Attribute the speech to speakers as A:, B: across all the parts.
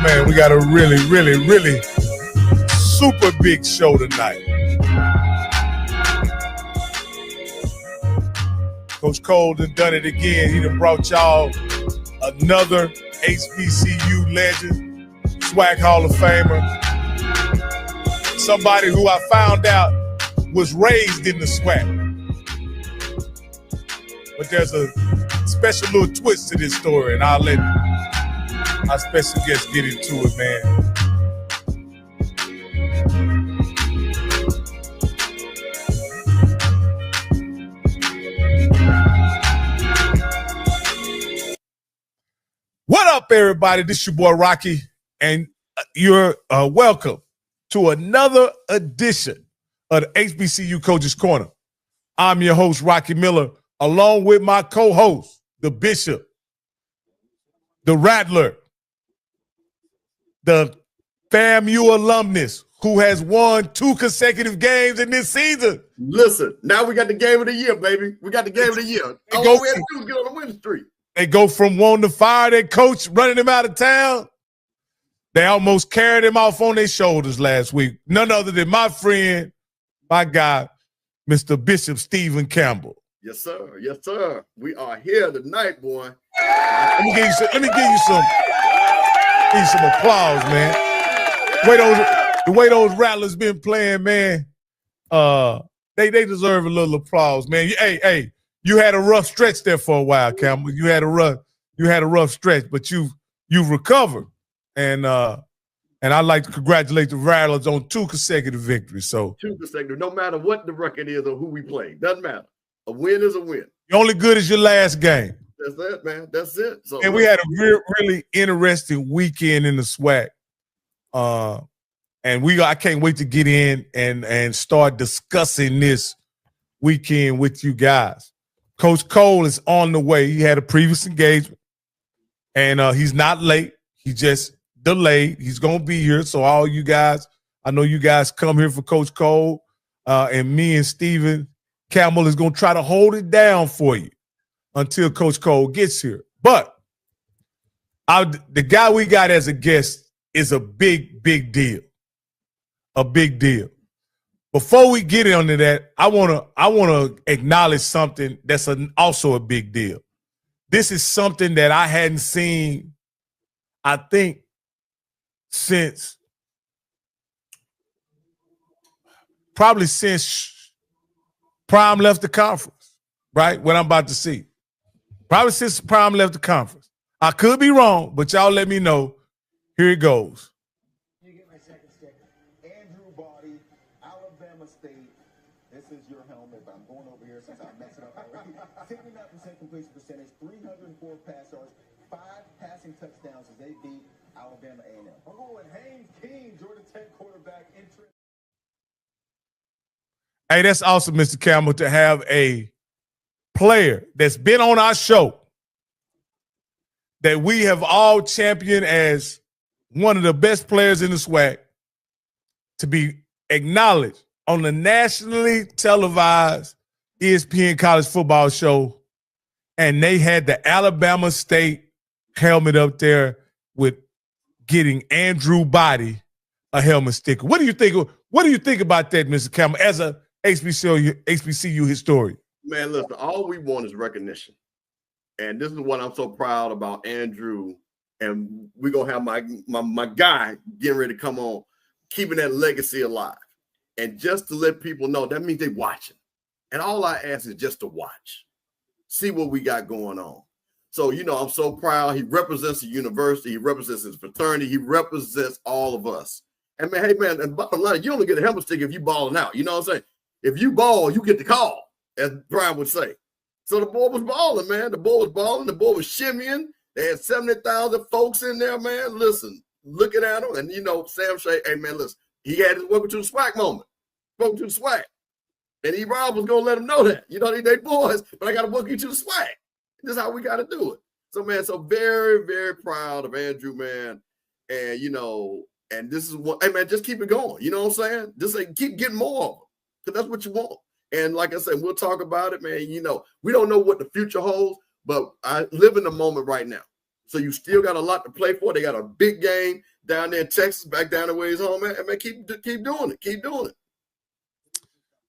A: Man, we got a really, really, really super big show tonight. Coach Cole done it again. He done brought y'all another HBCU legend, SWAC Hall of Famer. Somebody who I found out was raised in the SWAC. But there's a special little twist to this story, and I'll let our special guest get into it, man. What up, everybody? This is your boy Rocky, and you're welcome to another edition of the HBCU Coaches Corner. I'm your host, Rocky Miller, along with my co-host, the Bishop, the Rattler, the FAMU alumnus who has won 2 consecutive games in this season.
B: Listen, now we got the game of the year, baby. We got the game of the year. All we had to do was get on the winning streak.
A: They go from wanting to fire their coach, running him out of town. They almost carried him off on their shoulders last week. None other than my friend, my guy, Mr. Bishop Stephen Campbell.
B: Yes, sir. Yes, sir. We are here tonight, boy.
A: Let me give you some applause, man. The way those Rattlers been playing, man, they deserve a little applause, man. Hey, you had a rough stretch there for a while, Campbell. You had a rough stretch, but you've recovered, and I'd like to congratulate the Rattlers on 2 consecutive victories. So
B: 2 consecutive, no matter what the record is or who we play, doesn't matter. A win is a win.
A: You're only good as your last game.
B: That's it, man. That's it. So,
A: and we had a really interesting weekend in the SWAC, and I can't wait to get in and start discussing this weekend with you guys. Coach Cole is on the way. He had a previous engagement, and he's not late. He just delayed. He's going to be here. So all you guys, I know you guys come here for Coach Cole, and me and Stephen Campbell is going to try to hold it down for you until Coach Cole gets here. But the guy we got as a guest is a big, big deal. A big deal. Before we get into that, I wanna acknowledge something that's also a big deal. This is something that I hadn't seen, I think, since Prime left the conference, right? What I'm about to see. Probably since Prime left the conference. I could be wrong, but y'all let me know. Here it goes.
C: You get my second stick. Andrew Body, Alabama State. This is your helmet, but I'm going over here since I messed it up already. 59% completion percentage, 304 pass yards, 5 passing touchdowns as they beat Alabama A&M. We're going with Haynes King, Georgia Tech quarterback entry.
A: Hey, that's awesome, Mr. Campbell, to have a player that's been on our show that we have all championed as one of the best players in the SWAC to be acknowledged on the nationally televised ESPN college football show, and they had the Alabama State helmet up there with getting Andrew Body a helmet sticker. What do you think about that, Mr. Campbell, as a HBCU historian?
B: Man, listen, all we want is recognition. And this is what I'm so proud about Andrew. And we're going to have my guy getting ready to come on, keeping that legacy alive. And just to let people know, that means they're watching. And all I ask is just to watch. See what we got going on. So, I'm so proud. He represents the university. He represents his fraternity. He represents all of us. And, man, hey, man, and bottom line, you only get a helmet stick if you balling out. You know what I'm saying? If you ball, you get the call, as Brian would say. So the boy was balling, man. The boy was balling. The boy was shimmying. They had 70,000 folks in there, man. Listen, looking at him. And, Sam Shea, hey, man, listen, he had his welcome to the SWAC moment. Welcome to the SWAC. And E-Rob was going to let him know that. They boys, but I got to welcome you to the SWAC. This is how we got to do it. So, man, very, very proud of Andrew, man. And, and this is what, hey, man, just keep it going. You know what I'm saying? Just keep getting more of them. Because that's what you want. And like I said, we'll talk about it, man. We don't know what the future holds, but I live in the moment right now. So you still got a lot to play for. They got a big game down there in Texas, back down the way he's home, man. And man, keep doing it. Keep doing it.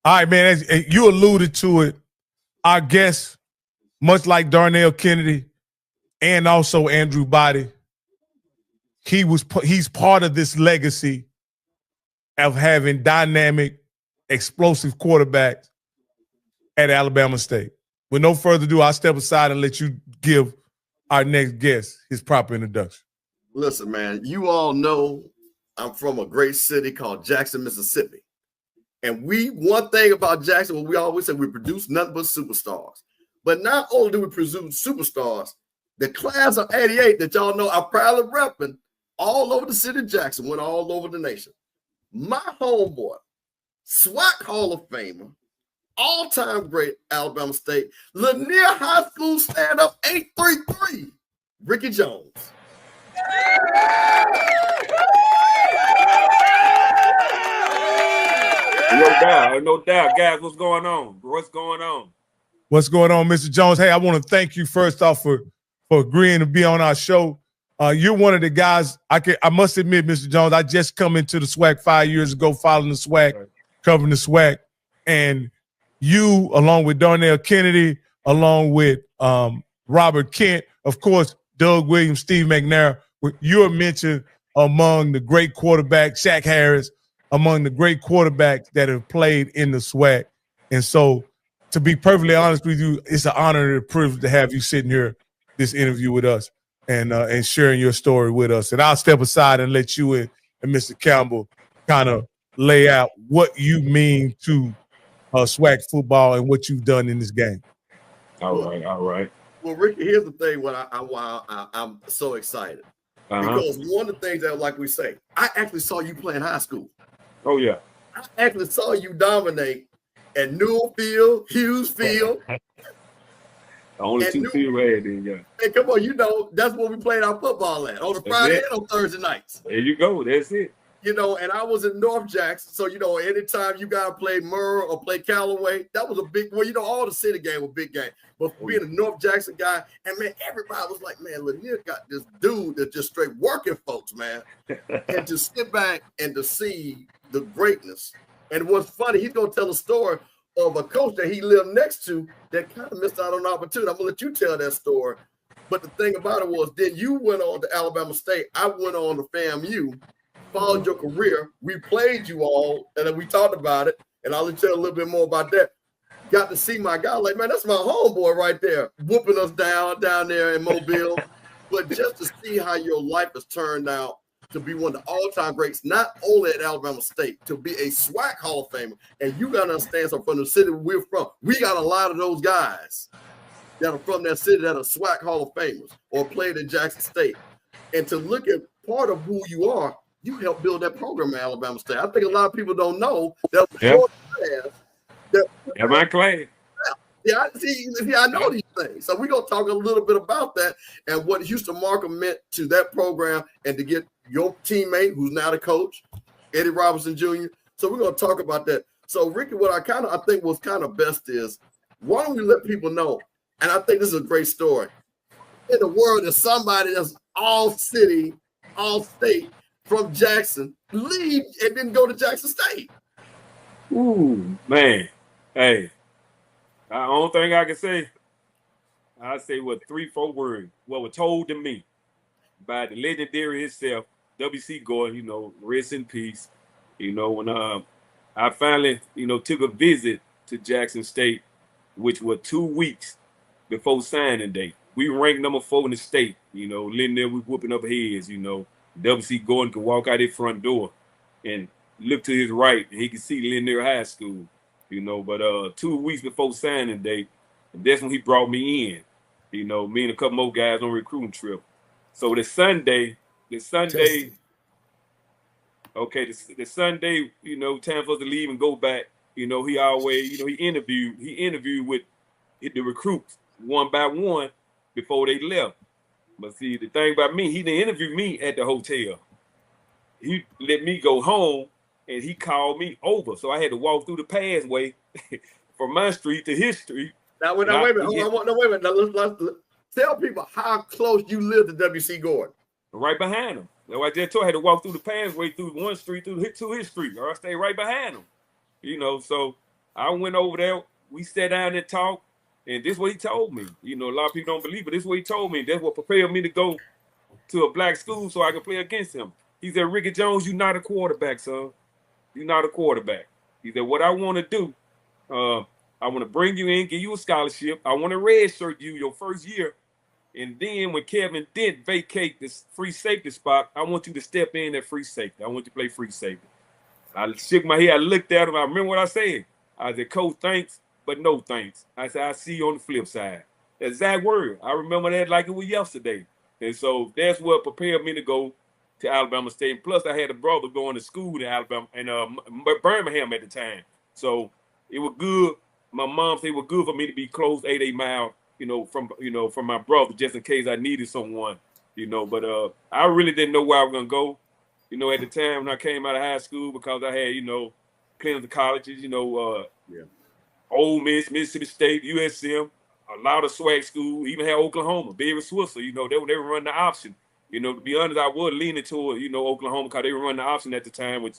A: All right, man. As you alluded to it, our guest, much like Darnell Kennedy and also Andrew Body, he's part of this legacy of having dynamic, explosive quarterbacks at Alabama State. With no further ado, I'll step aside and let you give our next guest his proper introduction.
B: Listen, man, you all know I'm from a great city called Jackson, Mississippi. And one thing about Jackson, what we always say, we produce nothing but superstars. But not only do we produce superstars, the class of 88 that y'all know I'm proudly repping all over the city of Jackson, went all over the nation. My homeboy, SWAC Hall of Famer, all-time great Alabama State, Lanier High School stand-up 833, Ricky Jones.
D: No doubt. Guys, what's going on? What's going on?
A: What's going on, Mr. Jones? Hey, I want to thank you first off for agreeing to be on our show. You're one of the guys, I must admit, Mr. Jones, I just come into the SWAC 5 years ago, following the SWAC, right, covering the SWAC, and you, along with Darnell Kennedy, along with Robert Kent, of course, Doug Williams, Steve McNair, you're mentioned among the great quarterbacks, Shaq Harris, among the great quarterbacks that have played in the SWAC. And so, to be perfectly honest with you, it's an honor and a privilege to have you sitting here, this interview with us, and sharing your story with us. And I'll step aside and let you and Mr. Campbell kind of lay out what you mean to SWAC football and what you've done in this game.
D: All right.
B: Well, Ricky, here's the thing. Why I'm so excited, because one of the things that, like we say, I actually saw you play in high school.
D: Oh yeah,
B: I actually saw you dominate at Newell Field, Hughes Field.
D: Only two field right then, yeah.
B: Hey, come on, you know that's where we played our football at, on the Friday and on Thursday nights.
D: There you go. That's it.
B: You know, and I was in North Jackson, so you know, anytime you guys played Murrah or play Callaway, that was a big. Well, you know, all the city game was big game. But being a North Jackson guy, and man, everybody was like, man, Lanier got this dude that's just straight working folks, man. And to sit back and to see the greatness. And what's funny, he's gonna tell a story of a coach that he lived next to that kind of missed out on an opportunity. I'm gonna let you tell that story. But the thing about it was, then you went on to Alabama State. I went on to FAMU. Followed your career. We played you all, and then we talked about it. And I'll tell you a little bit more about that. Got to see my guy, like, man, that's my homeboy right there, whooping us down there in Mobile. But just to see how your life has turned out to be one of the all-time greats, not only at Alabama State, to be a SWAC Hall of Famer. And you got to understand, so from the city we're from, we got a lot of those guys that are from that city that are SWAC Hall of Famers or played at Jackson State. And to look at part of who you are, you helped build that program at Alabama State. I think a lot of people don't know that your class.
D: My class.
B: Yeah, I know these things. So we're going to talk a little bit about that and what Houston Markham meant to that program and to get your teammate, who's now the coach, Eddie Robinson Jr. So we're going to talk about that. So, Ricky, what I think was kind of best is, why don't we let people know, and I think this is a great story, in the world there's somebody that's all city, all state, from Jackson, leave and then go to Jackson State.
D: Ooh, man. Hey, the only thing I can say, I say 3-4 words. What was told to me by the legendary himself, W.C. Gordon, you know, rest in peace. You know, when I finally, took a visit to Jackson State, which was 2 weeks before signing day. We ranked number 4 in the state, living there, we whooping up heads, W.C. Gordon could walk out his front door and look to his right, and he could see Lanier High School, But 2 weeks before signing day, that's when he brought me in, me and a couple more guys on a recruiting trip. So the Sunday, the Sunday, time for us to leave and go back, he always, he interviewed with the recruits one by one before they left. But see, the thing about me, he didn't interview me at the hotel. He let me go home, and he called me over. So I had to walk through the passway from my street to his street.
B: Wait a minute. Now, Tell people how close you live to W.C. Gordon.
D: Right behind him. That's why I just told you I had to walk through the passway through one street to his street, or I stay right behind him. You know, so I went over there. We sat down and talked, and this is what he told me. You know, a lot of people don't believe, but this is what he told me. That's what prepared me to go to a black school so I could play against him. He said, Ricky Jones, you're not a quarterback, son. You're not a quarterback. He said, what I want to do, I want to bring you in, give you a scholarship. I want to redshirt you your first year. And then when Kevin did vacate this free safety spot, I want you to step in at free safety. I want you to play free safety. I shook my head. I looked at him. I remember what I said. I said, Coach, thanks, but no thanks. I said, I'll see you on the flip side. Exact word. I remember that like it was yesterday. And so that's what prepared me to go to Alabama State. And plus, I had a brother going to school in Alabama and Birmingham at the time. So it was good. My mom said it was good for me to be close 8 miles, from my brother, just in case I needed someone, But I really didn't know where I was gonna go, at the time when I came out of high school, because I had, plenty of colleges, Ole Miss, Mississippi State, USM, a lot of swag schools, even had Oklahoma, Barry Switzer, they were running the option. To be honest, I was leaning toward, Oklahoma, because they were running the option at the time, which,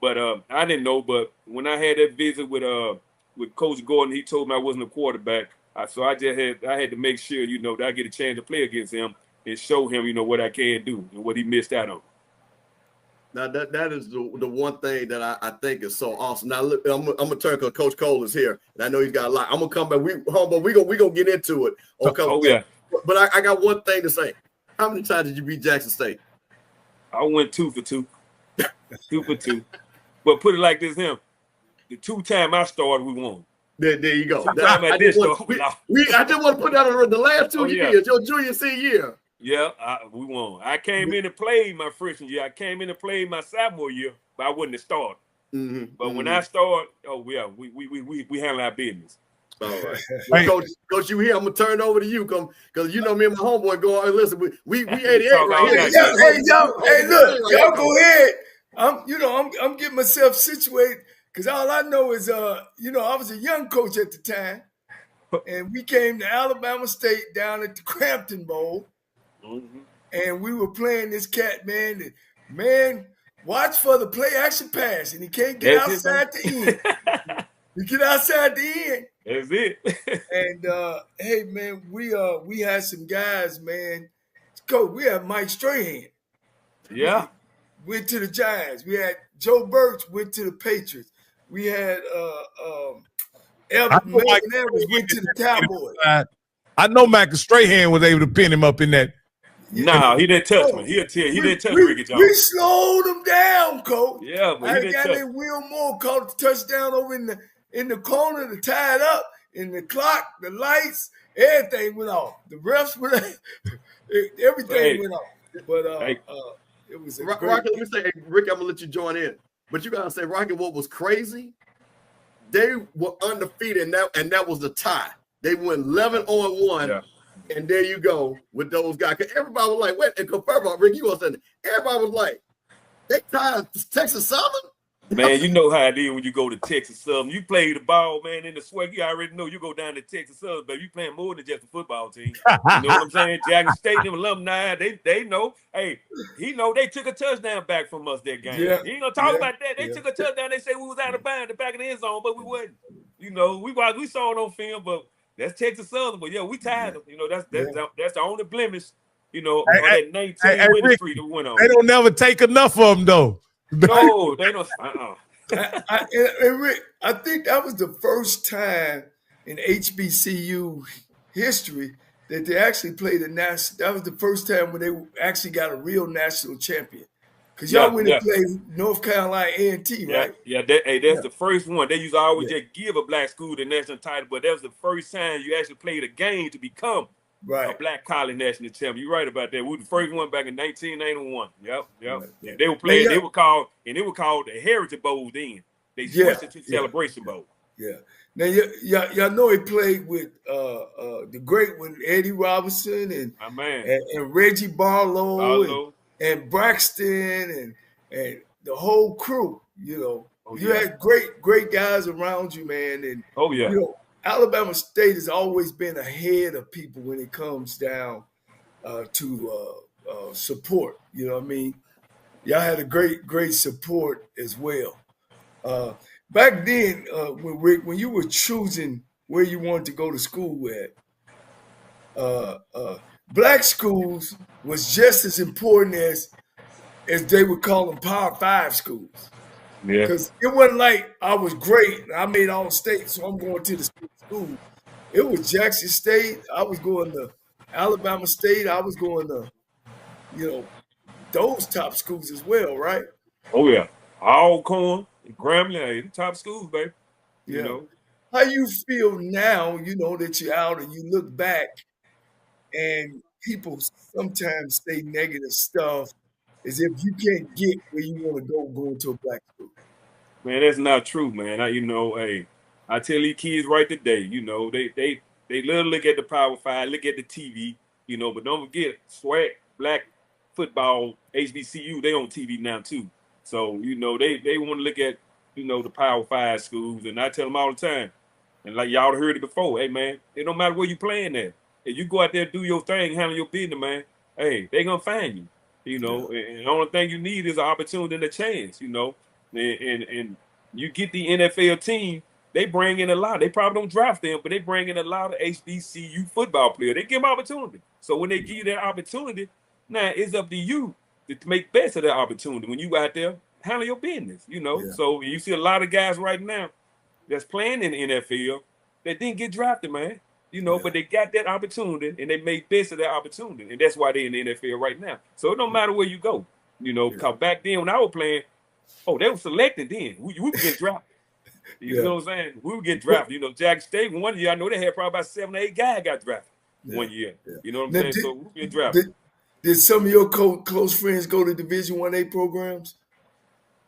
D: but I didn't know. But when I had that visit with Coach Gordon, he told me I wasn't a quarterback. So I had to make sure, that I get a chance to play against him and show him, what I can do and what he missed out on.
B: Now that is the one thing that I think is so awesome. Now look, I'm gonna turn because Coach Cole is here, and I know he's got a lot. I'm gonna come back. We gonna get into it. Okay.
D: Oh yeah.
B: But I got one thing to say. How many times did you beat Jackson State?
D: I went 2 for 2. 2 for 2. But put it like this, the 2 times I started, we won.
B: There you go.
D: I just want
B: to put that on the last 2 years, your junior senior year.
D: Yeah, we won. I came in and played my freshman year. I came in and played my sophomore year, but I wouldn't have started.
B: Mm-hmm.
D: But when I started, we handle our business.
B: All right, well, Coach, you here? I'm gonna turn it over to you, because me and my homeboy go. Listen, we 88 right here.
E: Hey, look, y'all go ahead. I'm getting myself situated, because all I know is I was a young coach at the time, and we came to Alabama State down at the Crampton Bowl. Mm-hmm. And we were playing this cat, man. Watch for the play action pass, and he can't get outside the end. He get outside the end.
D: That's it.
E: And hey, man, we had some guys, man. Coach, we had Mike Strahan.
D: Yeah.
E: Went to the Giants. We had Joe Birch went to the Patriots. We had Elvin Evans went to the Cowboys.
A: I know Mac Strahan was able to pin him up in that.
D: No, he didn't touch me. He didn't touch Ricky Jones.
E: We slowed him down, Coach.
D: Yeah, but he didn't touch.
E: That Will Moore caught the touchdown over in the corner to tie it up. And the clock, the lights, everything went off. The refs went off. Everything went off. But it was a
B: Rocky, let me say, Ricky, I'm gonna let you join in. But you gotta say, Rocky, what was crazy? They were undefeated, and that was the tie. They went 11-1. Yeah. And there you go with those guys. Because everybody was like, wait, and confirm about Rick, you was saying, everybody was like, they tied Texas Southern?
D: Man, you know how it is when you go to Texas Southern. You play the ball, man, in the swag. You already know you go down to Texas Southern, but you playing more than just a football team. You know what I'm saying? Jackson State, them alumni, they know. Hey, he know they took a touchdown back from us that game.
E: Yeah.
D: He ain't gonna talk about that. They took a touchdown. They said we was out of bounds, the back of the end zone, but we wasn't. We saw it on film, but that's Texas Southern. But yeah, we tied them. That's the only blemish. On that 19 winning streak that we went on.
A: They don't never take enough of them though.
D: No, they don't.
E: And Rick, I think that was the first time in HBCU history that they actually played a national. That was the first time when they actually got a real national champion. Because y'all went and played North Carolina A&T, right?
D: Yeah, that's the first one. They used to always just give a black school the national title, but that was the first time you actually played a game to become a black college national champion. You're right about that. We were the first one back in 1991. Yep. Right. They were playing. They were called the Heritage Bowl then. They switched it to Celebration Bowl.
E: Yeah. Now y'all know he played with the great one, Eddie Robinson and Reggie Barlow. And Braxton and the whole crew, you had great guys around you, man. And Alabama State has always been ahead of people when it comes down to support. You know what I mean? Y'all had a great support as well. Back then, when you were choosing where you wanted to go to school at, black schools was just as important as they would call them Power 5 schools.
D: Yeah.
E: Because it wasn't like I was great. I made all state, so I'm going to the state school. It was Jackson State. I was going to Alabama State. I was going to, those top schools as well, right?
D: Oh yeah, Alcorn, Grambling, hey, the top schools, baby.
E: Yeah.
D: You know.
E: How you feel now, that you're out and you look back and people sometimes say negative stuff as if you can't get where you want to go going to a black school?
D: Man, that's not true, man. Hey, I tell these kids right today, they love to look at the Power 5, look at the TV, but don't forget, SWAC, black football, HBCU, they on TV now too. So, they want to look at, the Power 5 schools, and I tell them all the time, and like y'all heard it before, hey, man, it don't matter where you playing at. If you go out there, do your thing, handle your business, man, hey, they going to find you, and the only thing you need is an opportunity and a chance, and you get the NFL team, they bring in a lot. They probably don't draft them, but they bring in a lot of HBCU football players. They give them opportunity. So when they give you that opportunity, now it's up to you to make best of that opportunity. When you out there, handle your business,
E: Yeah.
D: So you see a lot of guys right now that's playing in the NFL that didn't get drafted, man. But they got that opportunity and they made best of that opportunity. And that's why they're in the NFL right now. So it don't matter where you go, because back then when I was playing, they were selected then. We would get drafted. You know what I'm saying? We would get drafted. Jackson State, one year, I know they had probably about 7 or 8 guys got drafted 1 year.
E: Yeah.
D: You know what I'm saying? So we get drafted.
E: Did some of your close friends go to Division 1A programs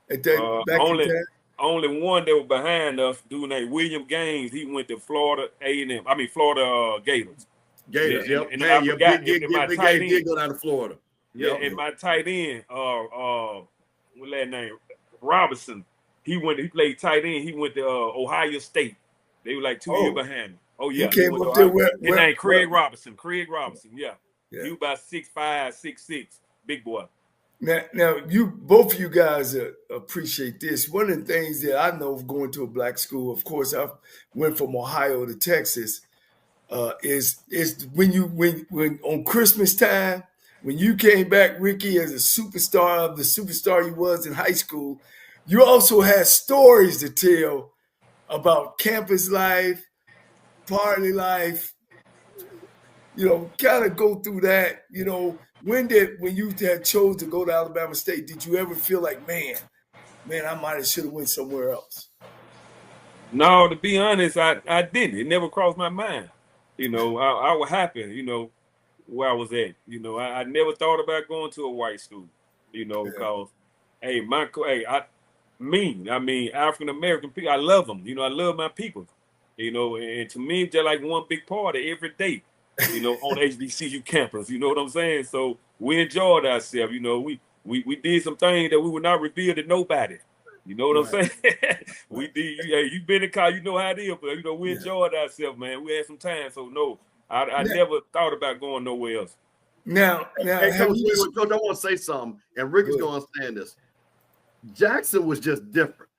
E: at that back in time?
D: Only one that was behind us, dude named William Gaines. He went to Florida A&M. I mean Florida Gators.
B: Gators,
D: Yeah,
B: yep.
D: and I forgot
B: Big Gaines did go down to Florida.
D: Yeah, and my tight end, what's that name? Robinson. He played tight end. He went to Ohio State. They were like 2 years behind him. Oh yeah,
E: he came up there.
D: His name Craig Robinson. Craig Robinson. Yeah. He was about 6'5", 6'6", big boy.
E: Now, both of you guys appreciate this. One of the things that I know of going to a black school, of course, I went from Ohio to Texas, is when on Christmas time, when you came back, Ricky, as a superstar of the superstar you was in high school, you also had stories to tell about campus life, party life. Kind of go through that. When you had chose to go to Alabama State, did you ever feel like, man, I might have should have went somewhere else?
D: No, to be honest, I didn't. It never crossed my mind. I was happy, where I was at. I never thought about going to a white school, because, African American people, I love them. I love my people, and to me, they're like one big party every day. On HBCU campus, you know what I'm saying? So we enjoyed ourselves, we did some things that we would not reveal to nobody. You know what I'm saying? We did. You been in car, you know how it is, but we enjoyed ourselves, man. We had some time, so no, I never thought about going nowhere else.
E: Now,
B: hey, Coach, I want to say something, and Rick is going to understand this. Jackson was just different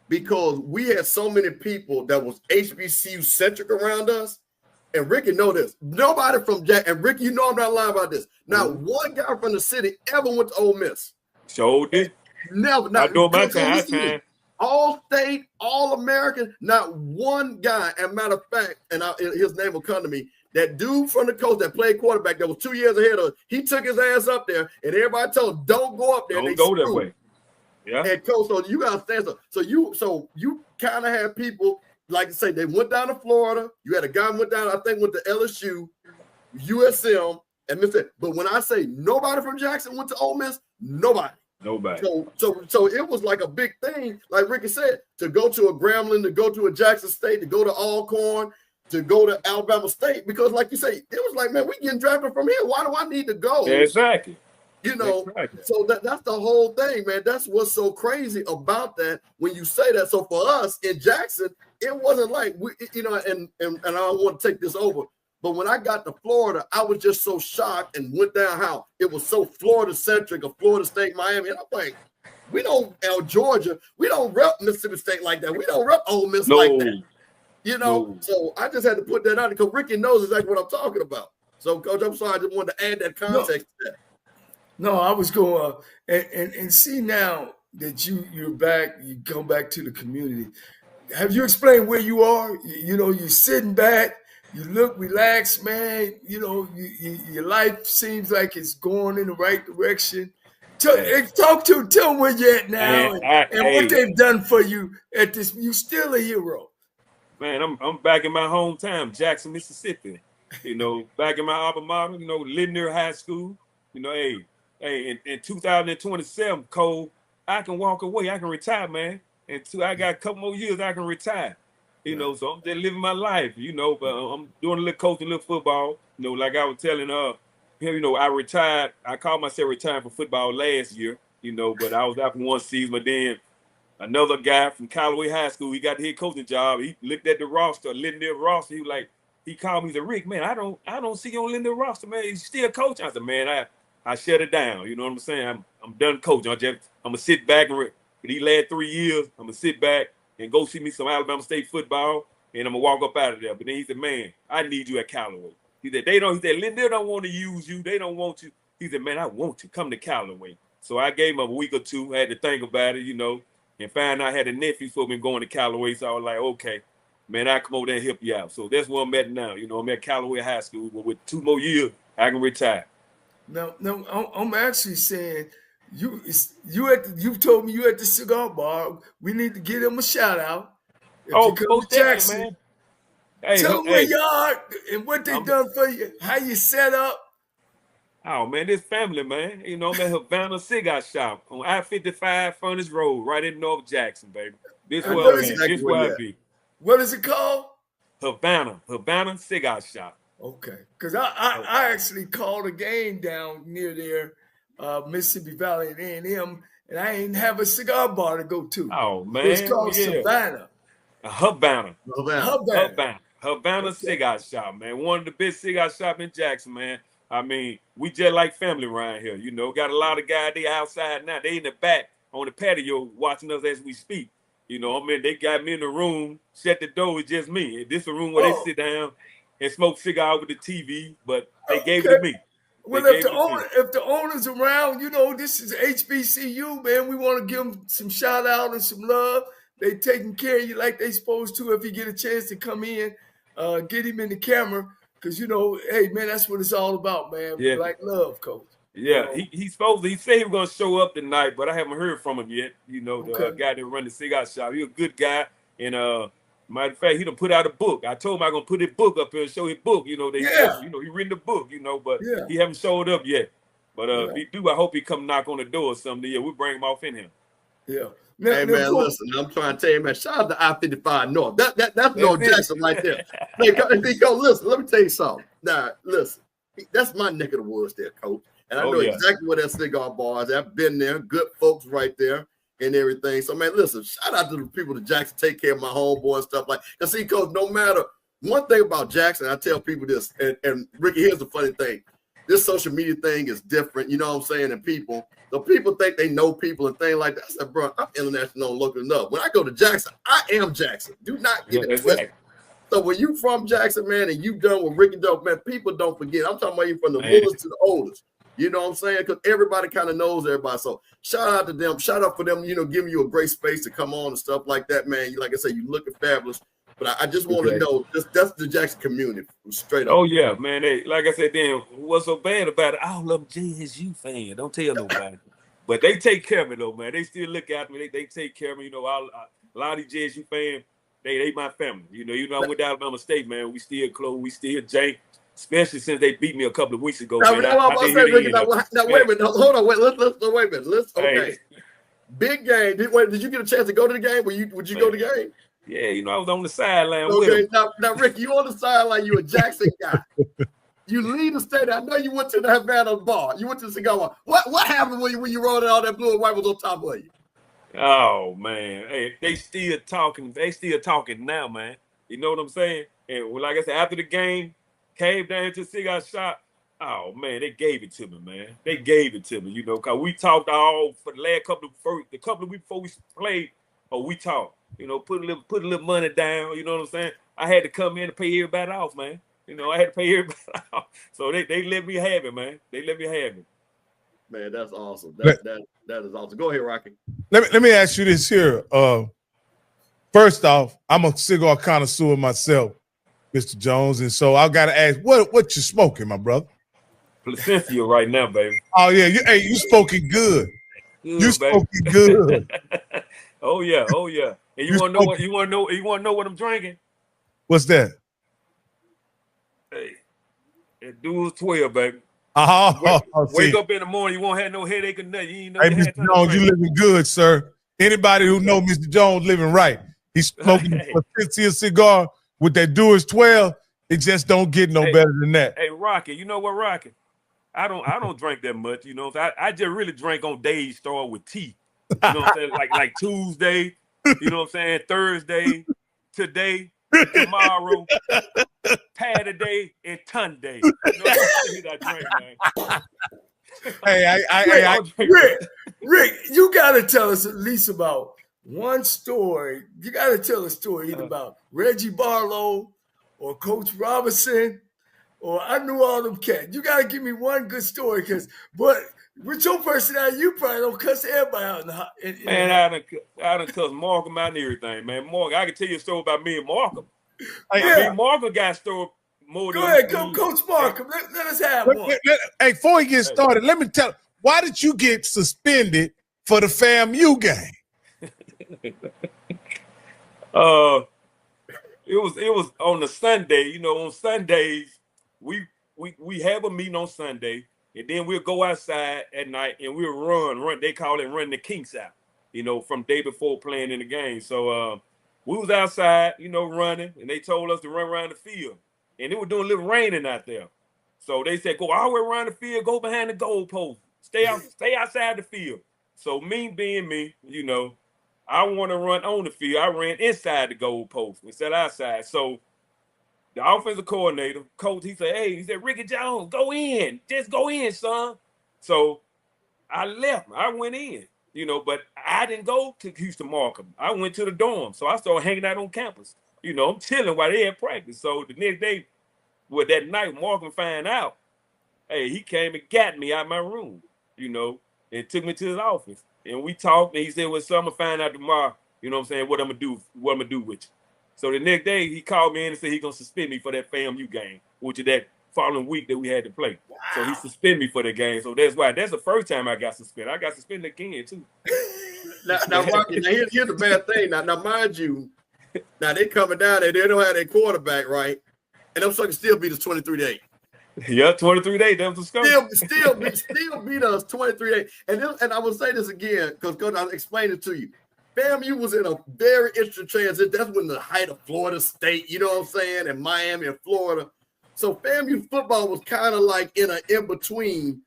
B: because we had so many people that was HBCU centric around us. And Ricky know this. Nobody from Jack and Ricky, I'm not lying about this. Not one guy from the city ever went to Ole Miss.
D: So did.
B: Never.
D: I do my time.
B: All state, all American. Not one guy. And matter of fact, and his name will come to me. That dude from the coast that played quarterback that was 2 years ahead of us. He took his ass up there, and everybody told him, "Don't go up there.
D: Don't go that way." Yeah.
B: And coach, so you gotta stand. So you kind of had people. Like I say, they went down to Florida. You had a guy went down, I think, went to LSU, USM, and Mr. But when I say nobody from Jackson went to Ole Miss, nobody. So it was like a big thing, like Ricky said, to go to a Grambling, to go to a Jackson State, to go to Alcorn, to go to Alabama State, because like you say, it was like, man, we getting drafted from here. Why do I need to go?
D: Exactly.
B: You know,
D: Exactly.
B: so that's the whole thing, man. That's what's so crazy about that when you say that. So for us in Jackson, it wasn't like we, you know, and I don't want to take this over, but when I got to Florida, I was just so shocked and went down how it was so Florida centric of Florida State, Miami, and I'm like, we don't Georgia, we don't rep Mississippi State like that. We don't rep Ole Miss like that. You know, so I just had to put that out because Ricky knows exactly what I'm talking about. So, Coach, I'm sorry, I just wanted to add that context to that.
E: No, I was going and see now that you're back, you come back to the community. Have you explained where you are? You know, you're sitting back, you look relaxed, man. You know, your life seems like it's going in the right direction. Tell them where you're at now and what they've done for you at this. You still a hero.
D: Man, I'm back in my hometown, Jackson, Mississippi. You know, back in my alma mater, you know, Lindner High School. You know, hey, in 2027, Cole, I can walk away. I can retire, man. Until I got a couple more years, I can retire. You know, so I'm just living my life, you know, but I'm doing a little coaching, a little football. You know, like I was telling him, you know, I retired. I called myself retired from football last year, you know, but I was out for one season. But then another guy from Callaway High School, he got the head coaching job. He looked at the roster, Lindner roster. He was like, he called me, he said, Rick, man, I don't see you on Lindner roster, man. You still coaching? I said, man, I shut it down. You know what I'm saying? I'm done coaching. I'm gonna sit back and for these last 3 years, I'm gonna sit back and go see me some Alabama State football, and I'm gonna walk up out of there. But then he said, man, I need you at Callaway. He said, Lindner don't want to use you. They don't want you. He said, man, I want you. Come to Callaway. So I gave him a week or two. I had to think about it, you know, and find out I had a nephew for me going to Callaway. So I was like, okay, man, I come over there and help you out. So that's where I'm at now. You know, I'm at Callaway High School, but with 2 more years, I can retire.
E: No, I'm actually saying you've told me you at the cigar bar. We need to give them a shout out.
D: Oh, Coach Jackson, man.
E: Hey, tell them where you are and what they done for you, how you set up.
D: Oh man, this family, man. You know, I'm at Havana Cigar Shop on I-55 Furnace Road, right in North Jackson, baby. This where I be.
E: What is it called?
D: Havana Cigar Shop.
E: Okay, because I actually called a game down near there, Mississippi Valley and A&M, and I ain't have a cigar bar to go to.
D: Oh man,
E: it's called Savannah.
D: Havana
E: Okay.
D: Cigar Shop, man. One of the best cigar shop in Jackson, man. I mean, we just like family around here. You know, got a lot of guys, they outside now. They in the back on the patio watching us as we speak. You know, I mean, they got me in the room, shut the door, it's just me. This is a room where they sit down and smoke cigar with the TV, but they gave it to me.
E: Well, if the owner's around, you know, this is HBCU, man. We want to give them some shout out and some love. They taking care of you like they supposed to. If you get a chance to come in, get him in the camera, because you know, hey man, that's what it's all about, man.
D: Yeah.
E: Like love, Coach.
D: Yeah, he said he was gonna show up tonight, but I haven't heard from him yet. You know, the guy that run the cigar shop. He's a good guy, and matter of fact, he done put out a book. I told him I'm gonna put his book up here and show his book. You know, you know, he written the book. You know, but he haven't showed up yet. But if he do, I hope he come knock on the door or something. Yeah, we bring him off in here.
E: Yeah.
B: Hey man, listen, I'm trying to tell you, man. Shout out to I-55 North. That's North Jackson right there. Hey, listen, let me tell you something. Now, listen, that's my neck of the woods there, Coach. And I know exactly where that cigar bar is. I've been there, good folks right there and everything. So, man, listen, shout out to the people that Jackson take care of my homeboy and stuff like that. Because, see, Coach, no matter one thing about Jackson, I tell people this, and Ricky, here's the funny thing. This social media thing is different, you know what I'm saying, and people. So people think they know people and things like that. I said, bro, I'm international and local enough. When I go to Jackson, I am Jackson. Do not get it twisted. So when you from Jackson, man, and you done with Ricky Dope, man, people don't forget. I'm talking about you from the littlest to the oldest. You know what I'm saying? Because everybody kind of knows everybody. So shout out to them. Shout out for them, you know, giving you a great space to come on and stuff like that, man. Like I said, you looking fabulous. But I just want to know, that's the Jackson community, straight up.
D: Oh, yeah, man. They, like I said, then what's so bad about it, all of them JSU fans. Don't tell nobody. But they take care of me, though, man. They still look after me. They take care of me. You know, a lot of these JSU fans, they my family. You know, I went to Alabama State, man. We still close. We still jank, especially since they beat me a couple of weeks ago. Now, wait
B: a minute. Hold on. Wait a minute. Okay. Big game. Did you get a chance to go to the game? Would you go to the game?
D: Yeah, you know, I was on the sideline.
B: Okay, now, Rick, you on the sideline, you a Jackson guy. You leave the state. I know you went to the Havana bar. You went to the cigar bar. What happened when you rolled out that blue and white was on top of you?
D: Oh man, hey, they still talking. They still talking now, man. You know what I'm saying? And like I said, after the game, came down to the cigar shop. Oh man, they gave it to me, man. They gave it to me. You know, cause we talked all for the last couple of weeks before we played. Oh, we talked. You know, put a little money down. You know what I'm saying? I had to come in and pay everybody off, man. You know, I had to pay everybody off. So they let me have it, man. They let me have it.
B: Man, that's awesome. That is awesome. Go ahead, Rocky.
A: Let me ask you this here. First off, I'm a cigar connoisseur myself, Mr. Jones, and so I gotta ask, what you smoking, my brother?
D: Placencia right now, baby.
A: Oh yeah, you smoking good. You smoking good.
D: Oh yeah. And you want to know what I'm drinking?
A: What's that?
D: Hey, that dude's 12, baby. Wake up in the morning, you won't have no headache or nothing. You know,
A: hey, Mr. Jones, you living good, sir. Anybody who know Mr. Jones living right. He's smoking a Placencia cigar with that Dewar's 12. It just don't get no better than that.
D: Hey, Rocky, you know what, Rocky? I don't drink that much, you know. I just really drink on days start with tea. You know what I'm saying? Like Tuesday, you know what I'm saying? Thursday, today, tomorrow, Saturday, and Sunday. You know what I drink, man.
A: Hey,
E: Rick, you gotta tell us at least about one story. You gotta tell a story either about Reggie Barlow or Coach Robinson. Or I knew all them cats. You gotta give me one good story, but with your personality, you probably don't cuss everybody out in the
D: man, I done cuss Markham out and everything, man. Markham, I can tell you a story about me and Markham. Me and Markham got a story more than.
E: Go ahead, Coach Markham. Let us have one.
A: Hey, before we get started, let me tell. Why did you get suspended for the FAMU game?
D: It was on a Sunday. You know, on Sundays. We have a meeting on Sunday, and then we'll go outside at night and we'll run. They call it run the kinks out, you know, from day before playing in the game. So we was outside, you know, running, and they told us to run around the field. And it was doing a little raining out there. So they said, go all the way around the field, go behind the goalpost, stay outside the field. So me being me, you know, I want to run on the field. I ran inside the goalpost instead of outside. So the offensive coordinator, coach, he said, Ricky Jones, go in. Just go in, son. So I left. I went in, you know, but I didn't go to Houston Markham. I went to the dorm. So I started hanging out on campus. You know, I'm chilling while they had practice. So the next day, that night, Markham found out. Hey, he came and got me out of my room, you know, and took me to his office. And we talked, and he said, well, son, I'm going to find out tomorrow, you know what I'm saying, what I'm going to do with you. So the next day, he called me in and said he's going to suspend me for that FAMU game, which is that following week that we had to play. Wow. So he suspended me for the game. So that's why. That's the first time I got suspended. I got suspended again, too.
B: Now Rocky, here's the bad thing. Now, mind you, now they coming down there. They don't have their quarterback, right? And them suckers still beat us 23-8.
D: Yeah, 23-8. That was the score.
B: Still beat us 23-8. And I will say this again, because I'll explain it to you. FAMU was in a very interesting transition. That's when the height of Florida State, you know what I'm saying, and Miami and Florida. So FAMU football was kind of like in between.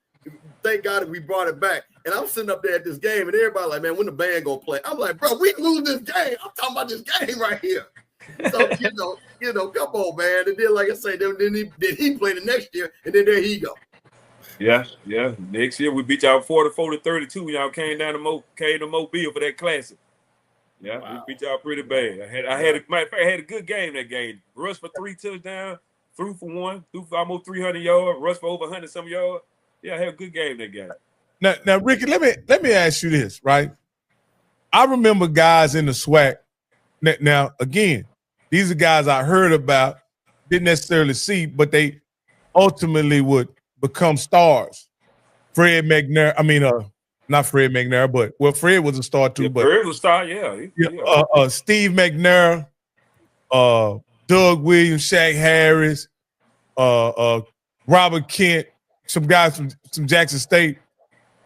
B: Thank God that we brought it back. And I'm sitting up there at this game, and everybody like, man, when the band gonna play? I'm like, bro, we lose this game. I'm talking about this game right here. So you know, come on, man. And then, like I say, then he play the next year, and then there he go.
D: Yeah. Next year we beat y'all 44-32. Y'all came to Mobile for that classic. Yeah, wow. We beat y'all pretty bad. I had a good game that game. Rushed for 3 touchdowns, threw for 1, threw for almost 300 yards, rushed for over 100 some yards. Yeah, I had a good game that game.
A: Now, Ricky, let me ask you this, right? I remember guys in the SWAC. Now, again, these are guys I heard about, didn't necessarily see, but they ultimately would become stars. Fred McNair, not Fred McNair, but Fred was a star too. But
D: Fred was a star, yeah.
A: Steve McNair, Doug Williams, Shaq Harris, Robert Kent, some guys from Jackson State.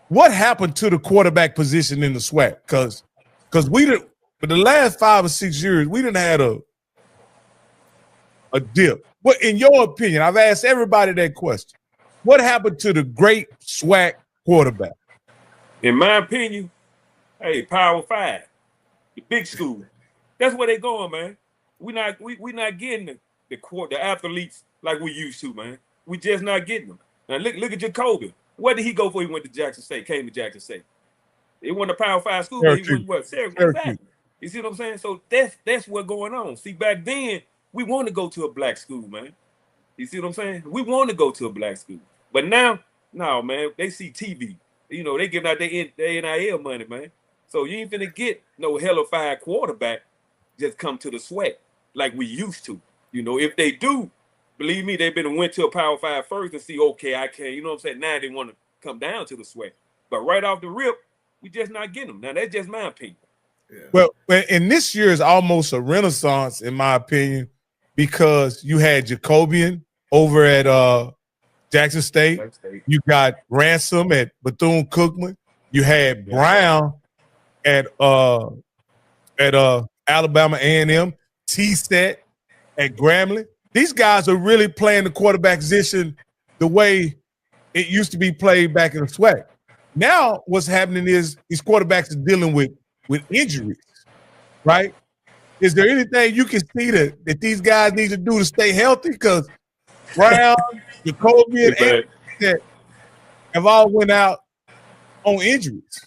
A: What happened to the quarterback position in the SWAC? Because we didn't, for the last 5 or 6 years, we didn't have a dip. But in your opinion, I've asked everybody that question. What happened to the great SWAC quarterback?
D: In my opinion, hey, Power 5, the big school. That's where they going, man. We not getting the athletes like we used to, man. We just not getting them. Now look at Jacoby. Where did he go before he went to Jackson State? Came to Jackson State. It wasn't a Power 5 school, but he went what? Syracuse. Exactly. You see what I'm saying? So that's what's going on. See, back then we want to go to a black school, man. You see what I'm saying? We want to go to a black school, but now, no, man. They see TV. You know, they giving out their NIL money, man. So you ain't finna get no hellified quarterback just come to the sweat like we used to. You know, if they do, believe me, they've been went to a Power 5 first and see, okay, I can. You know what I'm saying? Now they want to come down to the sweat, but right off the rip, we just not getting them. Now that's just my opinion.
A: Yeah. Well, and this year is almost a renaissance, in my opinion, because you had Jacobian over at Jackson State. You got Ransom at Bethune-Cookman. You had Brown at Alabama A&M. T-Stat at Grambling. These guys are really playing the quarterback position the way it used to be played back in the SWAC. Now what's happening is these quarterbacks are dealing with injuries, right? Is there anything you can see that these guys need to do to stay healthy? Because Brown, Jacoby, and that have all went out on injuries.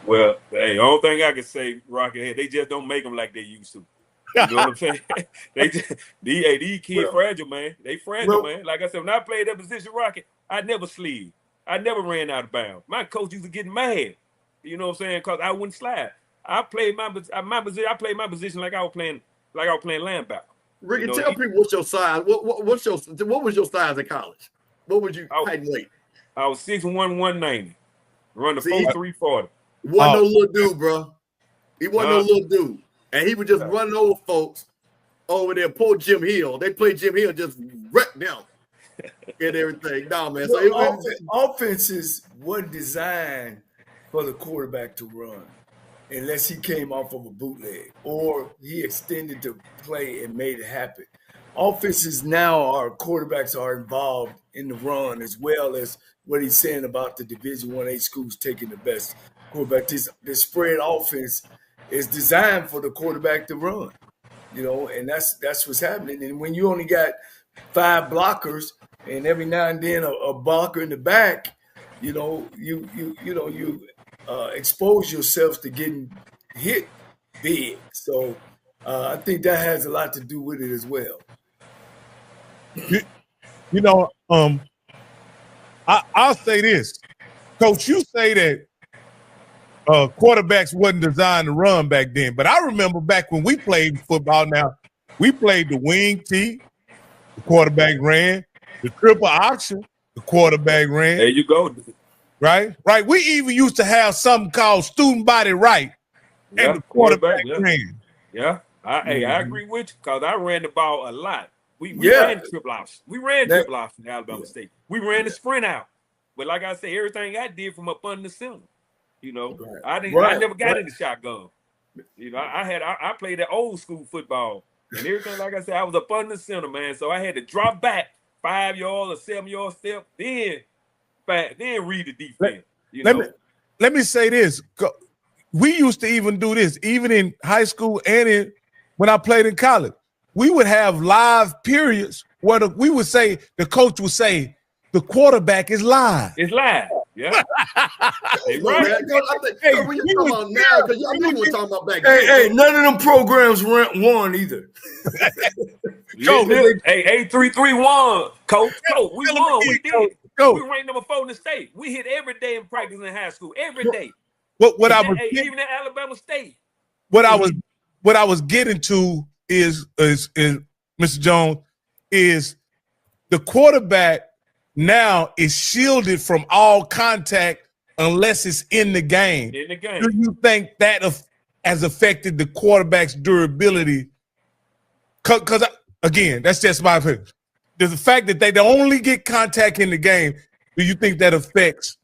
D: Well, hey, the only thing I can say, Rocket, they just don't make them like they used to. You know what I'm saying? They just, these kids fragile, man. They fragile, man. Like I said, when I played that position, Rocket, I never slid. I never ran out of bounds. My coach used to get mad. You know what I'm saying? Because I wouldn't slide. I played my position. I played my position like I was playing linebacker.
B: Ricky, tell people what's your size. What was your size in college? What was you height and weight?
D: I was 6'1", 190. Run the 4.340.
B: Wasn't no little dude, bro. He wasn't no little dude, and he was just running over folks over there. Poor Jim Hill. They played Jim Hill, just wrecked them and everything. No, man. So
E: offenses weren't designed for the quarterback to run unless he came off of a bootleg or he extended the play and made it happen. Offenses now, our quarterbacks are involved in the run as well as what he's saying about the Division I-A schools taking the best quarterback. This spread offense is designed for the quarterback to run, you know, and that's what's happening. And when you only got 5 blockers and every now and then a blocker in the back, you know, you expose yourself to getting hit big. So I think that has a lot to do with it as well.
A: You know, I'll say this, Coach. You say that quarterbacks wasn't designed to run back then, but I remember back when we played football. Now we played the wing tee, the quarterback ran. The triple option, the quarterback ran.
D: There you go.
A: Right. We even used to have something called student body right, and the quarterback ran.
D: Yeah, I agree with you because I ran the ball a lot. We ran triple option. We ran triple option in Alabama State. We ran the sprint out. But like I said, everything I did from up under the center. You know, I never got in the shotgun. You know, I played that old school football and everything. Like I said, I was up under the center, man. So I had to drop back 5 yards or 7 yard step, then read the defense.
A: Let me say this. We used to even do this, even in high school and when I played in college. We would have live periods where we would say, the coach would say, the quarterback is live.
D: It's live. Yeah.
B: Hey, right. When you talking about now, because I think we're talking about back then.
E: Hey, none of them programs won either.
D: Coach, hey, 8-3-3-1, Coach. We won. We did. We ranked number 4 in the state. We hit every day in practice in high school. Every day. Even at Alabama State.
A: What I was getting to is Mr. Jones, is the quarterback now is shielded from all contact unless it's in the game.
D: In the game.
A: Do you think that has affected the quarterback's durability? Because again, that's just my opinion. There's the fact that they only get contact in the game. Do you think that affects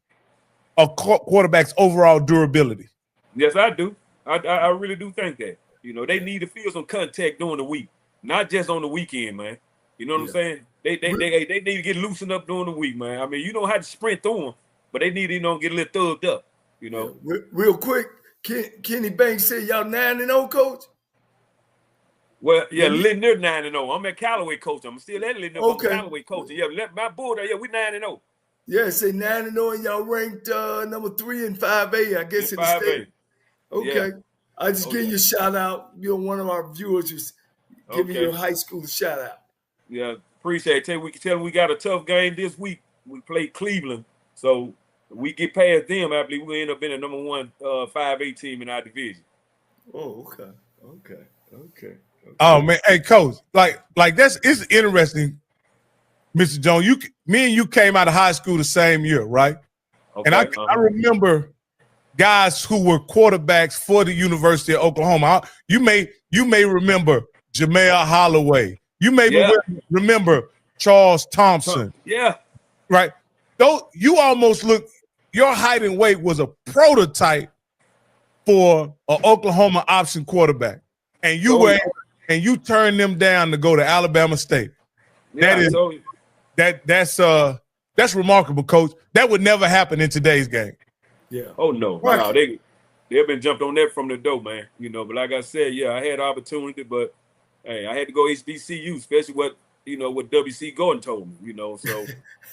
A: a quarterback's overall durability?
D: Yes, I do. I really do think that. You know, they need to feel some contact during the week, not just on the weekend, man. You know what I'm saying? They need to get loosened up during the week, man. I mean, you don't have to sprint through them, but they need to get a little thugged up. You know.
E: Yeah. Real quick, Kenny Banks said y'all 9-0, coach.
D: Well, yeah, Little near 9-0. I'm at Callaway coaching. I'm still at Little
E: Okay.
D: Callaway coaching. Yeah, my board. Yeah, we 9-0.
E: Yeah, say 9-0, and y'all ranked number 3 in 5A, I guess, in the state. Okay. Yeah. I just give you a shout out. You're one of our viewers just giving your high school a shout out.
D: Yeah, appreciate it. We can tell them we got a tough game this week. We played Cleveland. So we get past them, I believe we end up being a number 1 5A team in our division.
E: Oh, okay.
A: Oh man, hey coach, like it's interesting, Mr. Jones. Me and you came out of high school the same year, right?
D: Okay,
A: and I remember guys who were quarterbacks for the University of Oklahoma. You may remember Jamel Holloway. You may remember Charles Thompson.
D: Yeah.
A: Right. Though you almost look, your height and weight was a prototype for an Oklahoma option quarterback. And you turned them down to go to Alabama State.
D: Yeah,
A: that's remarkable, coach. That would never happen in today's game.
D: Yeah. Oh no. Right. No, they've been jumped on that from the door, man. But like I said, yeah, I had opportunity, but hey, I had to go HBCU, especially what WC Gordon told me, so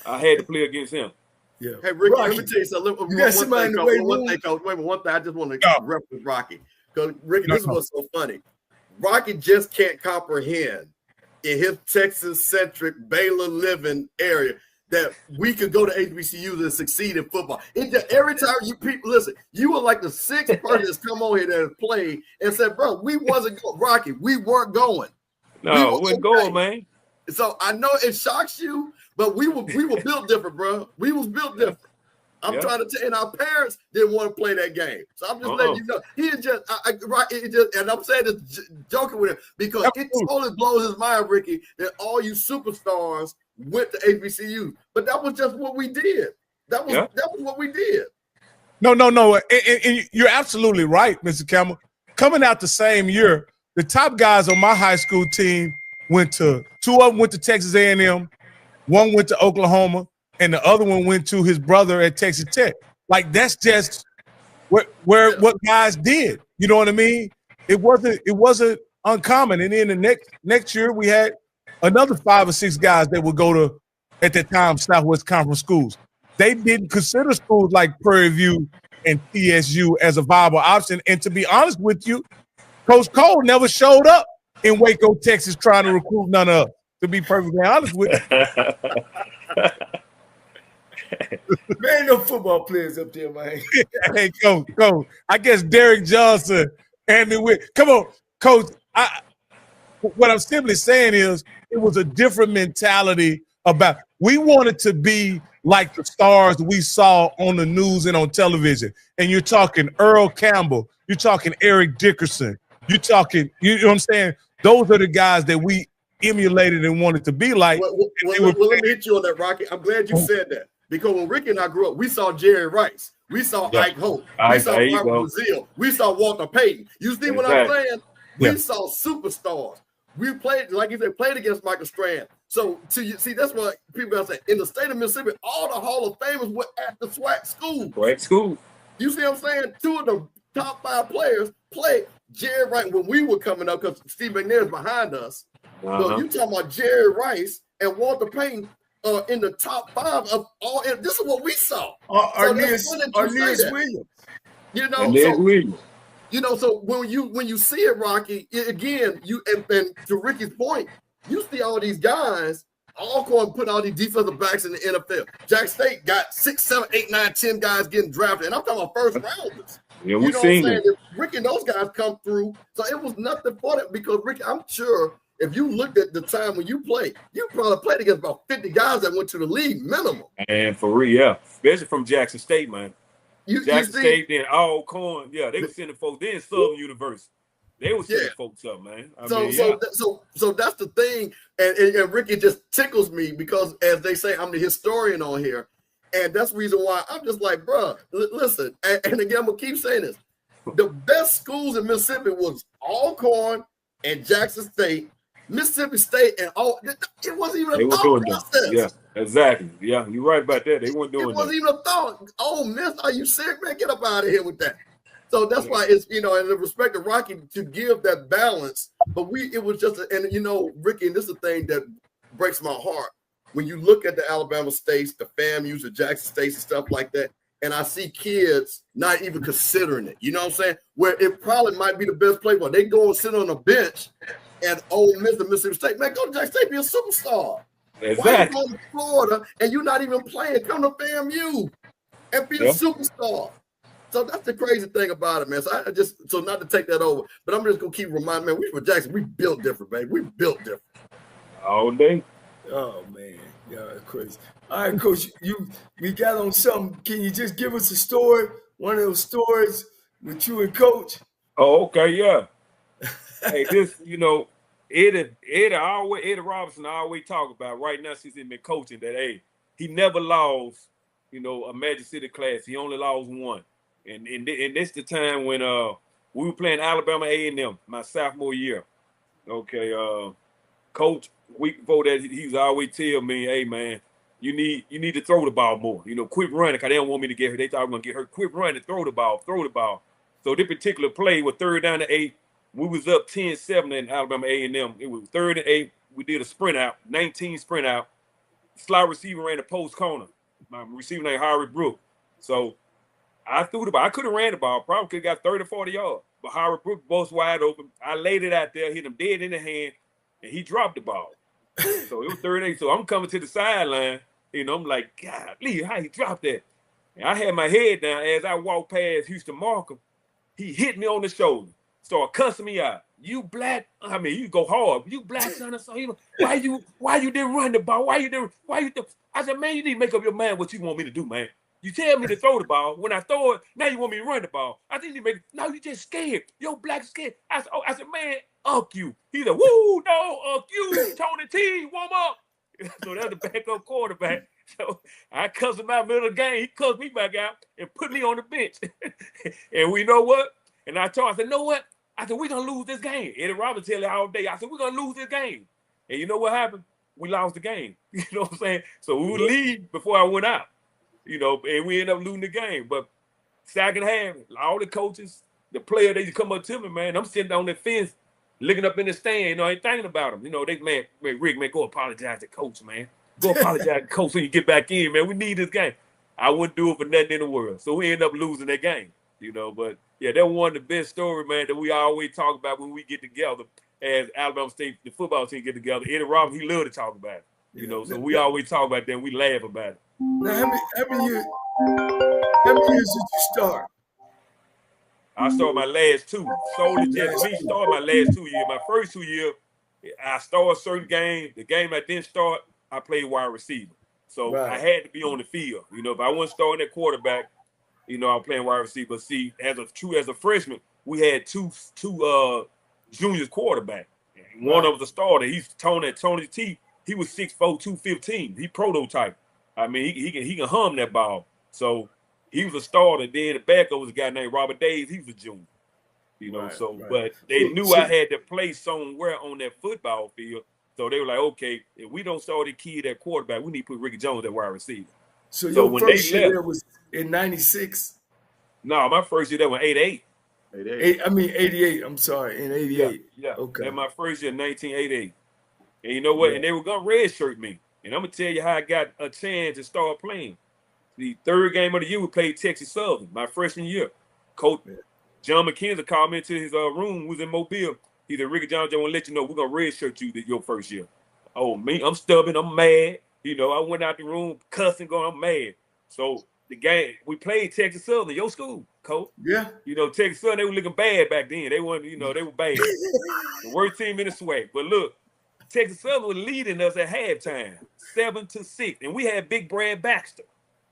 D: I had to play against him.
B: Yeah. Hey, Ricky, let me tell you something. One thing, coach. Wait, one thing I just want to reference Rocky. Because Ricky, this is what's so funny. Rocky just can't comprehend in his Texas-centric Baylor living area that we could go to HBCUs and succeed in football. Every time you people listen, you were like the 6th person that's come on here that has played and said, bro, we wasn't going. Rocky, we weren't going.
D: No, we weren't going, man.
B: So I know it shocks you, but we were built different, bro. We was built different. I'm trying to tell you, and our parents didn't want to play that game. So I'm just letting you know. He is just, and I'm saying this joking with him because it totally blows his mind, Ricky, that all you superstars went to HBCU. But that was just what we did. That was what we did.
A: No. And you're absolutely right, Mr. Campbell. Coming out the same year, the top guys on my high school team two of them went to Texas A&M, one went to Oklahoma, and the other one went to his brother at Texas Tech. Like that's just what guys did. You know what I mean? It wasn't uncommon. And then the next year we had another 5 or 6 guys that would go to, at that time, Southwest Conference schools. They didn't consider schools like Prairie View and TSU as a viable option. And to be honest with you, Coach Cole never showed up in Waco, Texas, trying to recruit none of us, to be perfectly honest with you.
E: Man, no football players up there, man.
A: Hey, Coach. I guess Derek Johnson, Andy Witt. Come on, Coach. What I'm simply saying is it was a different mentality about we wanted to be like the stars we saw on the news and on television. And you're talking Earl Campbell. You're talking Eric Dickerson. You're talking, you know what I'm saying? Those are the guys that we emulated and wanted to be like.
B: Well, let me hit you on that, Rocky. I'm glad you said that. Because when Ricky and I grew up, we saw Jerry Rice. We saw Ike Hope. We saw Mark Brazil. We saw Walter Payton. You see what I'm saying? We saw superstars. We played, like you said, played against Michael Strand. So, that's what people are saying. In the state of Mississippi, all the Hall of Famers were at the SWAC school.
D: SWAC school.
B: You see what I'm saying? 2 of the top 5 players played Jerry Rice when we were coming up because Steve McNair's behind us. So you talking about Jerry Rice and Walter Payton in the top 5 of all. This is what we saw.
E: Arneas Williams.
B: So when you see it, Rocky, again, and to Ricky's point, you see all these guys all going to put all these defensive backs in the NFL. Jack State got 6, 7, 8, 9, 10 guys getting drafted, and I'm talking about first rounders.
D: Yeah, we've seen it.
B: Ricky and those guys come through, so it was nothing for that because Ricky, I'm sure if you looked at the time when you played, you probably played against about 50 guys that went to the league minimum.
D: And for real, especially from Jackson State, man. Jackson State, then Alcorn, they were sending folks. Then Southern University, they were sending folks up, man.
B: So that's the thing, and Ricky just tickles me because, as they say, I'm the historian on here, and that's the reason why I'm just like, bro, listen, and again, I'm gonna keep saying this: the best schools in Mississippi was Alcorn and Jackson State Mississippi State and all, it wasn't even
D: They
B: a
D: were
B: thought
D: doing that.
B: process.
D: Yeah, exactly. Yeah, you're right about that. They weren't
B: It
D: doing
B: wasn't
D: that.
B: even a thought. Oh, Miss, are you serious, man? Get up out of here with that. So that's why it's, and the respect of Rocky to give that balance. But it was just, Ricky, and this is the thing that breaks my heart. When you look at the Alabama states, the FAMUs, the Jackson states and stuff like that, and I see kids not even considering it. You know what I'm saying? Where it probably might be the best play for. They go and sit on a bench at Ole Miss and Mississippi State. Man, go to Jackson State, be a superstar.
D: Exactly.
B: Why are you going to Florida and you're not even playing? Come to FAMU and be a superstar. So that's the crazy thing about it, man. So not to take that over, but I'm just gonna keep reminding, man, we from Jackson, we built different, baby. We built different.
D: All day.
E: Oh man, yeah, crazy. All right, Coach, we got on something. Can you just give us a story? One of those stories with you and Coach?
D: Oh, okay, yeah. Hey, this, Eddie Robinson always talk about right now since he's been coaching that, hey, he never lost, a Magic City class. He only lost one. And this the time when we were playing Alabama A&M my sophomore year. Okay, Coach, week before that, he was always tell me, hey man, you need to throw the ball more. Quit running, because they don't want me to get hurt. They thought I was gonna get hurt. Quit running, throw the ball. So this particular play was 3rd down to 8. We was up 10-7 in Alabama A&M. It was 3rd and 8. We did a sprint out, 19 sprint out. Slot receiver ran the post corner. My receiver named Harry Brook. So I threw the ball. I could have ran the ball. Probably could have got 30, 40 yards. But Howard Brook both wide open. I laid it out there, hit him dead in the hand, and he dropped the ball. So it was 3rd and 8. So I'm coming to the sideline. I'm like, God, Lee, how he dropped that? And I had my head down as I walked past Houston Markham. He hit me on the shoulder, started cussing me out. You black, you go hard. You black son of son. Why you didn't run the ball? Why you didn't? I said, man, you need to make up your mind what you want me to do, man. You tell me to throw the ball. When I throw it, now you want me to run the ball. I think you make no, you just scared. Yo, black scared. I said, man, you. He said, woo, no, you, Tony T, warm up. So that's the backup quarterback. So I cussed him out middle of the game. He cussed me back out and put me on the bench. And we know what? And I said, know what? I said, we're going to lose this game. Eddie Roberts tell you all day. I said, we're going to lose this game. And you know what happened? We lost the game. You know what I'm saying? So we would leave before I went out. And we ended up losing the game. But second half, all the coaches, the players, they come up to me, man. I'm sitting on the fence, looking up in the stand, ain't thinking about them. They, man, Rick, man, go apologize to coach, man. Go apologize to coach when you get back in, man. We need this game. I wouldn't do it for nothing in the world. So we end up losing that game, But, yeah, that was one of the best stories, man, that we always talk about when we get together as Alabama State, the football team get together. Eddie Roberts, he loved to talk about it, So we always talk about that and we laugh about it.
E: Now, how many years did you start?
D: I started my last 2. Solely just me started my last 2 years. My first 2 years, I started a certain game. The game I didn't start, I played wide receiver. So I had to be on the field. If I wasn't starting at quarterback, I was playing wide receiver. See, as a freshman, we had two juniors quarterback. One of them was a starter. He's Tony T. He was 6'4", 215. He prototype. He can hum that ball. So he was a starter. Then the backup was a guy named Robert Days. He was a junior. But they knew I had to play somewhere on that football field. So they were like, okay, if we don't start the kid at quarterback, we need to put Ricky Jones at wide receiver.
E: So your when first year there was in 96?
D: No, my first year there was 88.
E: 88. I'm sorry, in 88.
D: Yeah.
E: Okay.
D: And my first year, 1988. And you know what? Yeah. And they were going to redshirt me. And I'm going to tell you how I got a chance to start playing. The 3rd game of the year, we played Texas Southern, my freshman year. Coach John McKenzie called me into his room, who was in Mobile. He said, Ricky Jones, I want to let you know we're going to redshirt you your first year. Oh, me, I'm stubborn, I'm mad. I went out the room cussing, going, I'm mad. So the game, we played Texas Southern, your school, Coach.
E: Yeah.
D: Texas Southern, they were looking bad back then. They weren't, they were bad. The worst team in the swag. But look, Texas Southern was leading us at halftime, 7-6. And we had Big Brad Baxter.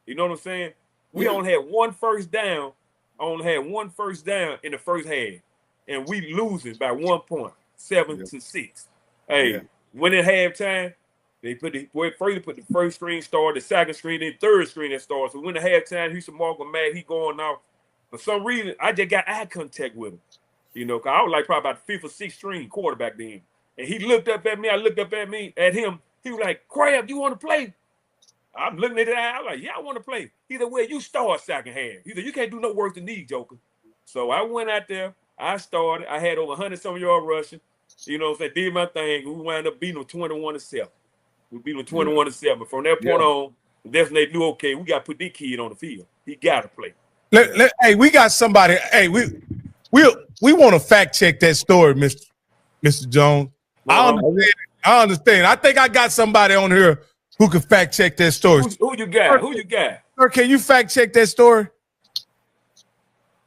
D: You know what I'm saying? We only had one first down. In the first half. And we losing by 1 point, 7-6. Hey, when at halftime, they put the first screen start, the second screen, then third screen that starts. So when the halftime, Houston Markham mad, he going off. For some reason, I just got eye contact with him. Because I was like probably about the 5th or 6th string quarterback then. And he looked up at me. I looked up at him. He was like, Crab, you want to play? I'm looking at that. I'm like, yeah, I want to play. He said, well, you start second half. He said, you can't do no worse than these, Joker. So I went out there. I started. I had over 100-some yard rushing. You know what I'm saying? Did my thing. We wound up beating them 21-7. We beat them 21-7. From that point on, that's when they knew, okay, we got to put this kid on the field. He got to play.
A: Hey, we got somebody. Hey, we want to fact check that story, Mr. Jones. I understand. I think I got somebody on here who can fact check that story.
D: Who you got? Who you got?
A: Sir, can you fact check that story?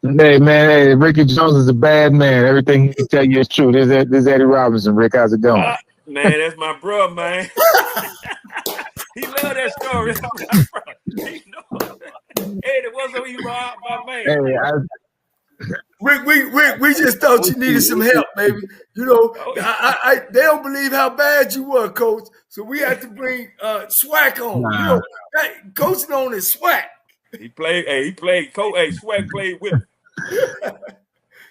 F: Hey, man. Hey, Ricky Jones is a bad man. Everything he tell you is true. This is Eddie Robinson. Rick, how's it going?
D: Man, that's my bro, man. He love that story. Eddie, what's up, you my man?
F: Hey,
E: Rick, we just thought you needed some help, baby. You know, they don't believe how bad you were, Coach. So we had to bring Swack on.
F: Nah.
E: You know, coaching on is Swack.
D: He played. Swack played with him.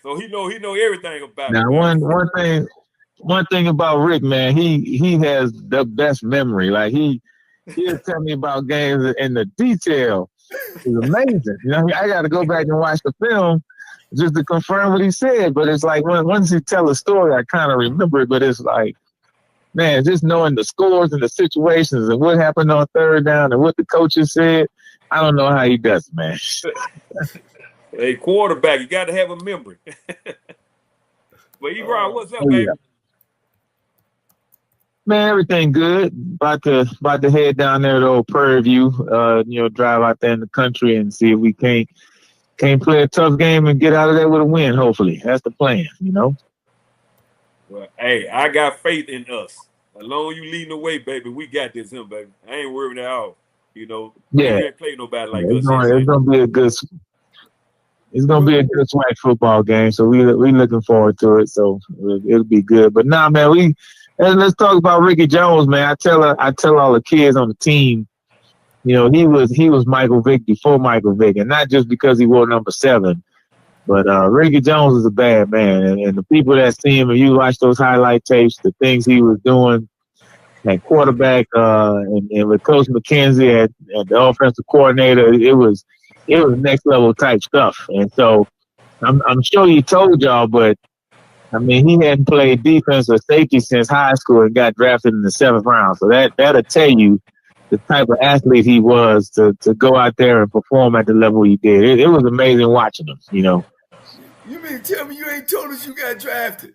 D: So he know everything about
F: now,
D: it.
F: One thing about Rick, man, he has the best memory. Like he'll tell me about games and the detail is amazing. You know, I got to go back and watch the film just to confirm what he said. But it's like once he tell a story, I kind of remember it. But it's like, man, just knowing the scores and the situations and what happened on third down and what the coaches said, I don't know how he does it, man.
D: Hey, quarterback, you got to have a memory. But Ebron, what's up, baby?
F: Yeah. Man, everything good. About to head down there to old Prairie View. Drive out there in the country and see if we can't play a tough game and get out of there with a win. Hopefully, that's the plan. You know.
D: Well, hey, I got faith in us. As long as you leading the way, baby, we got this, baby. I ain't worried at all. You know.
F: Yeah.
D: You can't play nobody like us.
F: It's gonna be a good. It's gonna be a good swag football game. So we looking forward to it. So it'll be good. But nah, man, let's talk about Ricky Jones, man. I tell all the kids on the team, you know, he was Michael Vick before Michael Vick, and not just because he wore number 7, but Ricky Jones is a bad man, and the people that see him and you watch those highlight tapes, the things he was doing at quarterback, and with Coach McKenzie at the offensive coordinator, it was next level type stuff, and so I'm sure he told y'all, but. I mean, he hadn't played defense or safety since high school and got drafted in the 7th round. So that'll tell you the type of athlete he was to go out there and perform at the level he did. It was amazing watching him, you know.
E: You mean tell me you ain't told us you got drafted?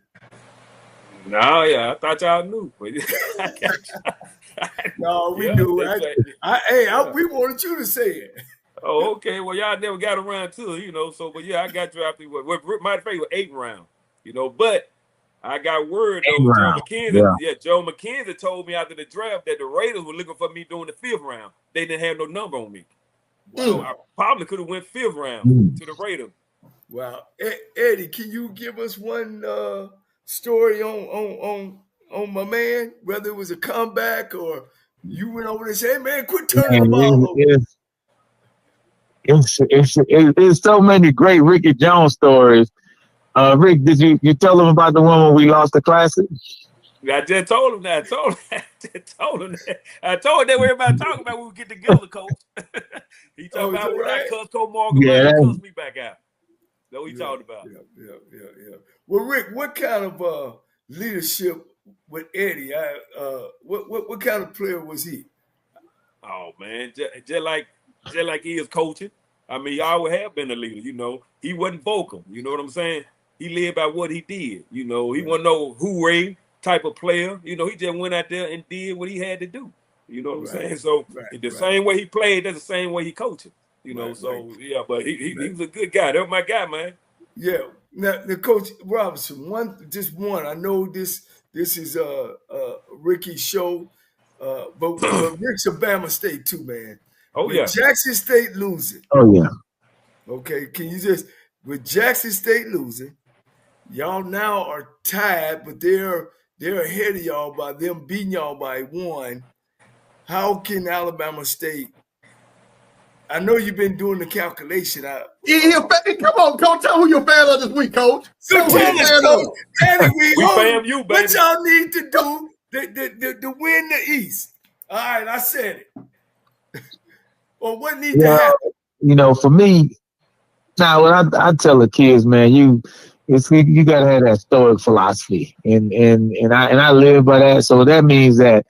D: No, yeah, I thought y'all knew.
E: No, we knew. We wanted you to say it.
D: Oh, okay. Well, y'all never got around to it, you know. So, but yeah, I got drafted. Matter of fact, 8th round. You know, but I got word though. Joe McKenzie told me after the draft that the Raiders were looking for me during the 5th round. They didn't have no number on me, so I probably could have went 5th round to the Raiders.
E: Wow, Eddie, can you give us one story on my man? Whether it was a comeback or you went over there and said, "Hey man, quit turning the ball over."
F: It's so many great Ricky Jones stories. Rick, did you tell them about the one when we lost the Classic?
D: I just told him that. I told him that everybody talking about when we get together, Coach. He talking about when I cuss Coach Morgan, cuss me back out. That's what he talking about.
E: Yeah. Well, Rick, what kind of leadership with Eddie? What kind of player was he?
D: Oh man, just like he is coaching. I mean, he always have been a leader. You know, he wasn't vocal. You know what I'm saying? He lived by what he did. You know, he wasn't no hooray type of player. You know, he just went out there and did what he had to do. You know what I'm saying? So same way he played, that's the same way he coached. You know, yeah, but he was a good guy. That was my guy, man.
E: Yeah. Now, the Coach Robinson, one. I know this is Ricky's show, but Rick's a Bama State too, man.
D: Oh yeah.
E: Jackson State losing.
F: Oh yeah.
E: Okay, can you just with Jackson State losing? Y'all now are tied, but they're ahead of y'all by them beating y'all by 1. How can Alabama State I know you've been doing the calculation.
B: Come on, coach. Tell who your fan of this week, coach.
E: So
B: Tell who
E: tell
B: your
E: us,
B: fan
E: coach.
B: of.
E: Anyway,
D: We fam you, baby.
E: what y'all need to do to win the East? All right, I said it. Or what needs to happen?
F: You know, for me, now what I tell the kids, man, you gotta have that stoic philosophy, and I live by that. So that means that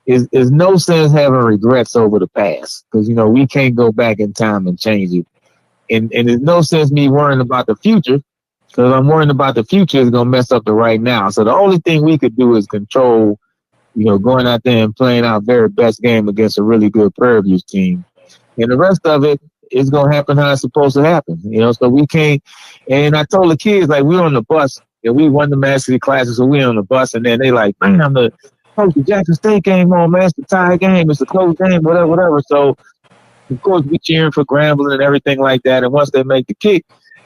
F: is no sense having regrets over the past, because you know we can't go back in time and change it, and there's no sense me worrying about the future, because I'm worrying about the future is gonna mess up the right now. So the only thing we could do is control, you know, going out there and playing our very best game against a really good Prairie View team, and the rest of it is gonna happen how it's supposed to happen, you know. So we can't. And I told the kids, like, we're on the bus and we won the Master classes, so we're on the bus, and then they like, man, I'm the coach, the Jackson State game on, man. It's the tie game. It's a close game, whatever. So, of course, we cheering for Grambling and everything like that. And once they make the kick,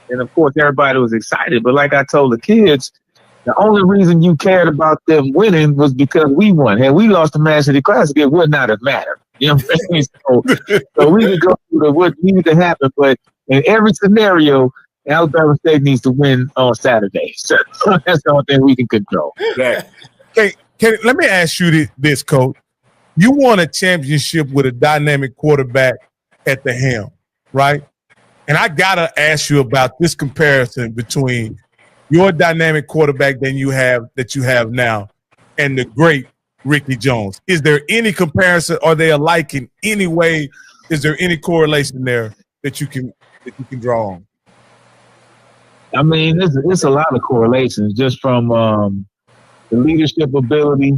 F: and of course, everybody was excited. But like I told the kids, the only reason you cared about them winning was because we won. Had we lost the Master Classic, it would not have mattered. You know what I'm saying? So we could go through what needed to happen. But in every scenario, Alabama State needs to win on Saturday. So that's the only thing we can control.
D: Exactly.
A: Let me ask you this, Coach. You won a championship with a dynamic quarterback at the helm, right? And I gotta ask you about this comparison between your dynamic quarterback that you have now and the great Ricky Jones. Is there any comparison? Are they alike in any way? Is there any correlation there that you can draw on?
F: I mean, it's a lot of correlations just from the leadership ability,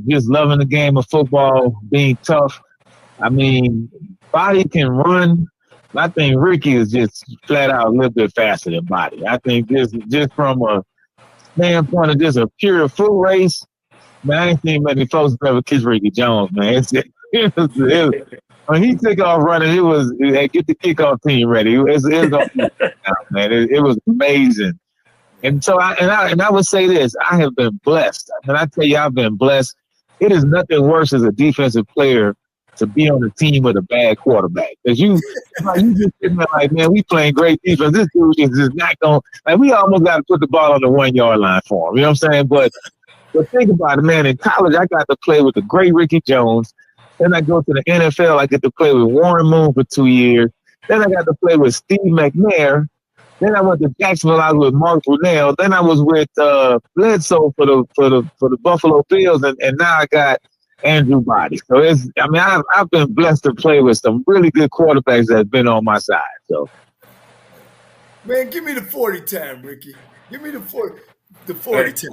F: just loving the game of football, being tough. I mean, Body can run. I think Ricky is just flat out a little bit faster than Body. I think just from a standpoint of just a pure foot race, man, I ain't seen many folks ever kiss Ricky Jones, man. When he took off running, it was get the kickoff team ready. It was man. It was amazing. And so I would say this: I have been blessed. When I tell you I've been blessed, it is nothing worse as a defensive player to be on a team with a bad quarterback. Because you just sitting there like, man, we playing great defense. This dude is just not going. Like, we almost got to put the ball on the 1 yard line for him. You know what I'm saying? But think about it, man. In college, I got to play with the great Ricky Jones. Then I go to the NFL. I get to play with Warren Moon for 2 years. Then I got to play with Steve McNair. Then I went to Jacksonville. I was with Mark Brunell. Then I was with Bledsoe for the Buffalo Bills, and now I got Andrew Body. So I've been blessed to play with some really good quarterbacks that's been on my side. So,
E: man, give me the 40 time, Ricky. Give me the 40 time.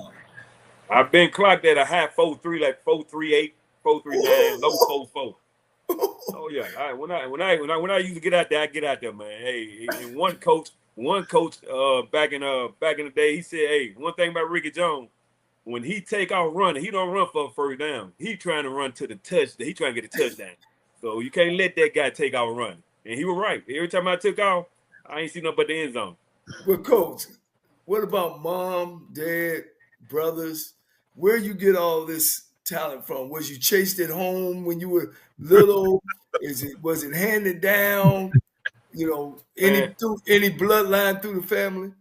D: I've been clocked at a high 4.3, like 4.38, 4.39, low 4.4. Oh yeah. All right. When I used to get out there, I get out there, man. Hey, and one coach back in the day, he said, hey, one thing about Ricky Jones, when he take off running, he don't run for a first down. He trying to run to the touchdown. He trying to get a touchdown. So you can't let that guy take off running. And he was right. Every time I took off, I ain't see nothing but the end zone.
E: But Coach, what about mom, dad, brothers? Where you get all this talent from? Was you chased at home when you were little? Was it handed down? You know, any bloodline through the family?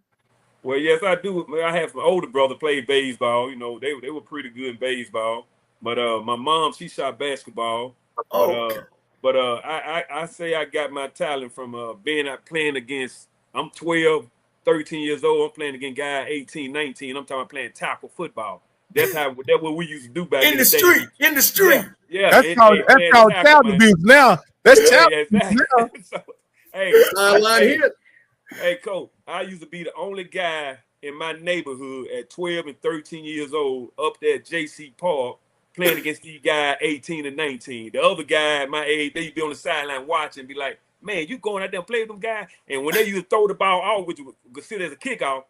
D: Well, yes, I do. I have some older brother played baseball. You know, they were pretty good in baseball. But my mom, she shot basketball. But I say I got my talent from being out playing against. I'm 12, 13 years old. I'm playing against guys 18, 19. I'm talking about playing tackle football. That's what we used to do back in the
E: street.
D: day.
E: In the street.
D: Yeah.
A: That's called child abuse now. That's child abuse now.
D: So, hey, Coach, I used to be the only guy in my neighborhood at 12 and 13 years old up there at JC Park playing against these guys 18 and 19. The other guy at my age, they used to be on the sideline watching and be like, man, you going out there and play with them guys? And when they used to throw the ball out, which was considered as a kickoff,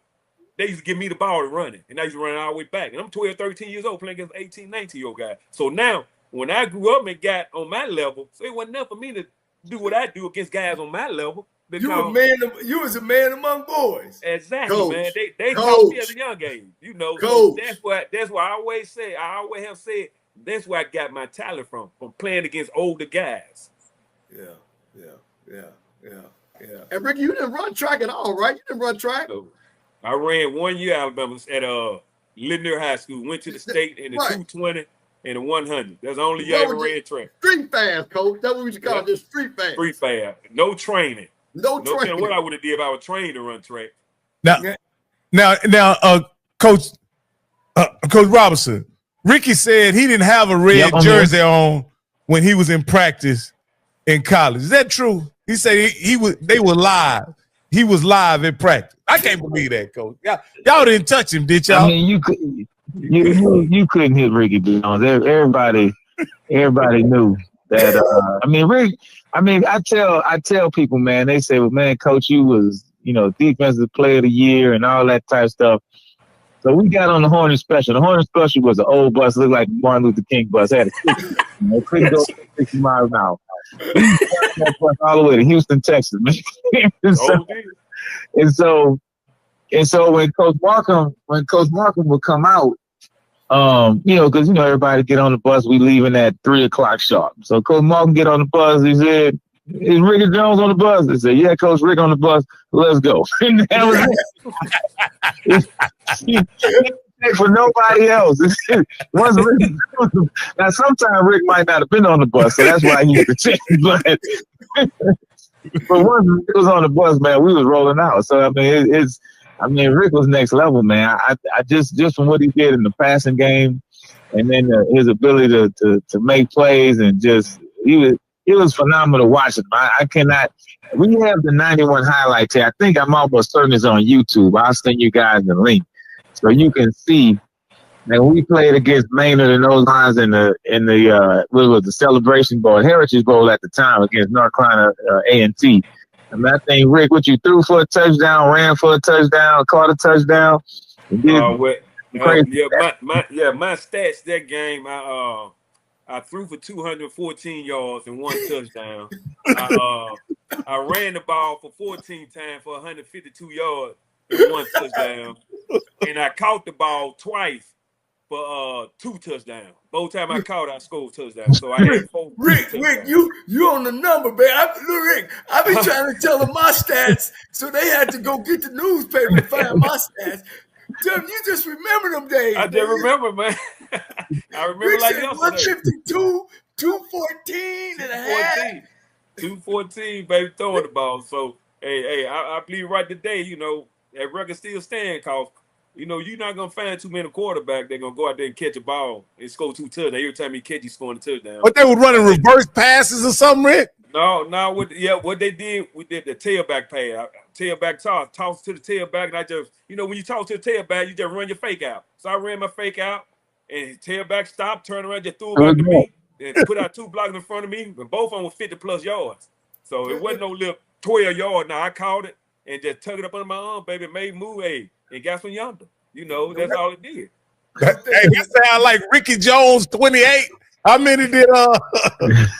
D: they used to give me the ball to run it. And I used to run it all the way back. And I'm 12, 13 years old playing against 18, 19-year-old guys. So now, when I grew up and got on my level, so it wasn't enough for me to do what I do against guys on my level.
E: You was a man among boys.
D: Exactly,
B: Coach,
D: man. They taught me as a young age. You know,
B: Coach.
D: So that's why I always have said that's where I got my talent from playing against older guys.
E: Yeah.
B: And Ricky, you didn't run track at all, right? You didn't run track.
D: So I ran 1 year Alabama at Lindner High School. Went to the state in the 220 and the 100. That's the only year I ever ran track.
B: Street fast, coach. That's what we should call it. Just street fast.
D: Street fast. No training.
B: No training.
D: What I would have did if I was trained to run track.
A: Now, Coach Robinson, Ricky said he didn't have a red jersey on when he was in practice in college. Is that true? He said they were live. He was live in practice. I can't believe that, Coach. Y'all didn't touch him, did y'all?
F: I mean, you couldn't hit Ricky Jones. Everybody knew that. I mean, Rick. I mean, I tell people, man. They say, "Well, man, Coach, you was defensive player of the year and all that type of stuff." So we got on the Hornet Special. The Hornet Special was an old bus, looked like Martin Luther King bus. It had a couldn't go 60 miles an hour. That bus all the way to Houston, Texas, man. and so when Coach Markham would come out, because everybody get on the bus, we leaving at 3:00 sharp. So Coach Markham get on the bus. He said, "Is Ricky Jones on the bus?" They said, "Yeah, Coach Rick on the bus. Let's go." And that was it. For nobody else. Once Rick, now sometimes Rick might not have been on the bus, so that's why he had to change. But once Rick was on the bus, man, we was rolling out. So I mean, Rick was next level, man. I just from what he did in the passing game, and then his ability to make plays, and just it was phenomenal watching. I cannot. We have the 91 highlights here. I think I'm almost certain it's on YouTube. I'll send you guys the link so you can see that we played against Maynard and those lines in the Celebration Bowl, Heritage Bowl at the time against North Carolina A&T. I mean, I think Rick, what you threw for a touchdown, ran for a touchdown, caught a touchdown.
D: My stats that game, I threw for 214 yards and 1 touchdown. I ran the ball for 14 times for 152 yards and 1 touchdown. And I caught the ball twice for 2 touchdowns. Both times I caught, I scored touchdowns. So I had 4.
E: Rick, you on the number, man. Rick, I be trying to tell them my stats, so they had to go get the newspaper to find my stats. Tim, you just remember them days.
D: I just remember, man. I remember
E: Rick
D: like
E: said
D: yesterday.
E: 152, 214 and a half.
D: 214, baby, throwing the ball. So, hey, I believe right today, that record still stand, cause you're not gonna find too many quarterbacks that gonna go out there and catch a ball and score 2 touchdowns. Every time he catch, he's scoring a touchdown.
A: But they were running reverse passes or something, Rick?
D: No. What they did, we did the tailback pass. Tailback toss to the tailback, and I just, when you toss to the tailback, you just run your fake out. So I ran my fake out, and tailback stopped, turned around, just threw it back to me, and put out 2 blocks in front of me, and both of them were 50+ yards. So it wasn't no little 12 yard. Now I caught it and just tugged it up under my arm, baby, made move, and got some yonder. That's all it did.
A: Hey, that sound like Ricky Jones 28. How many did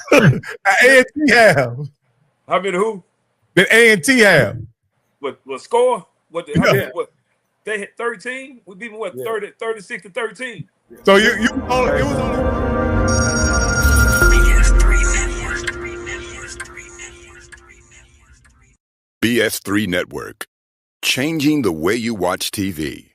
A: A&T have?
D: How many who?
A: Did A&T have?
D: What score? What they had 13? We beat them 36 to 13.
A: So it was only
G: BS3 Network, changing the way you watch TV.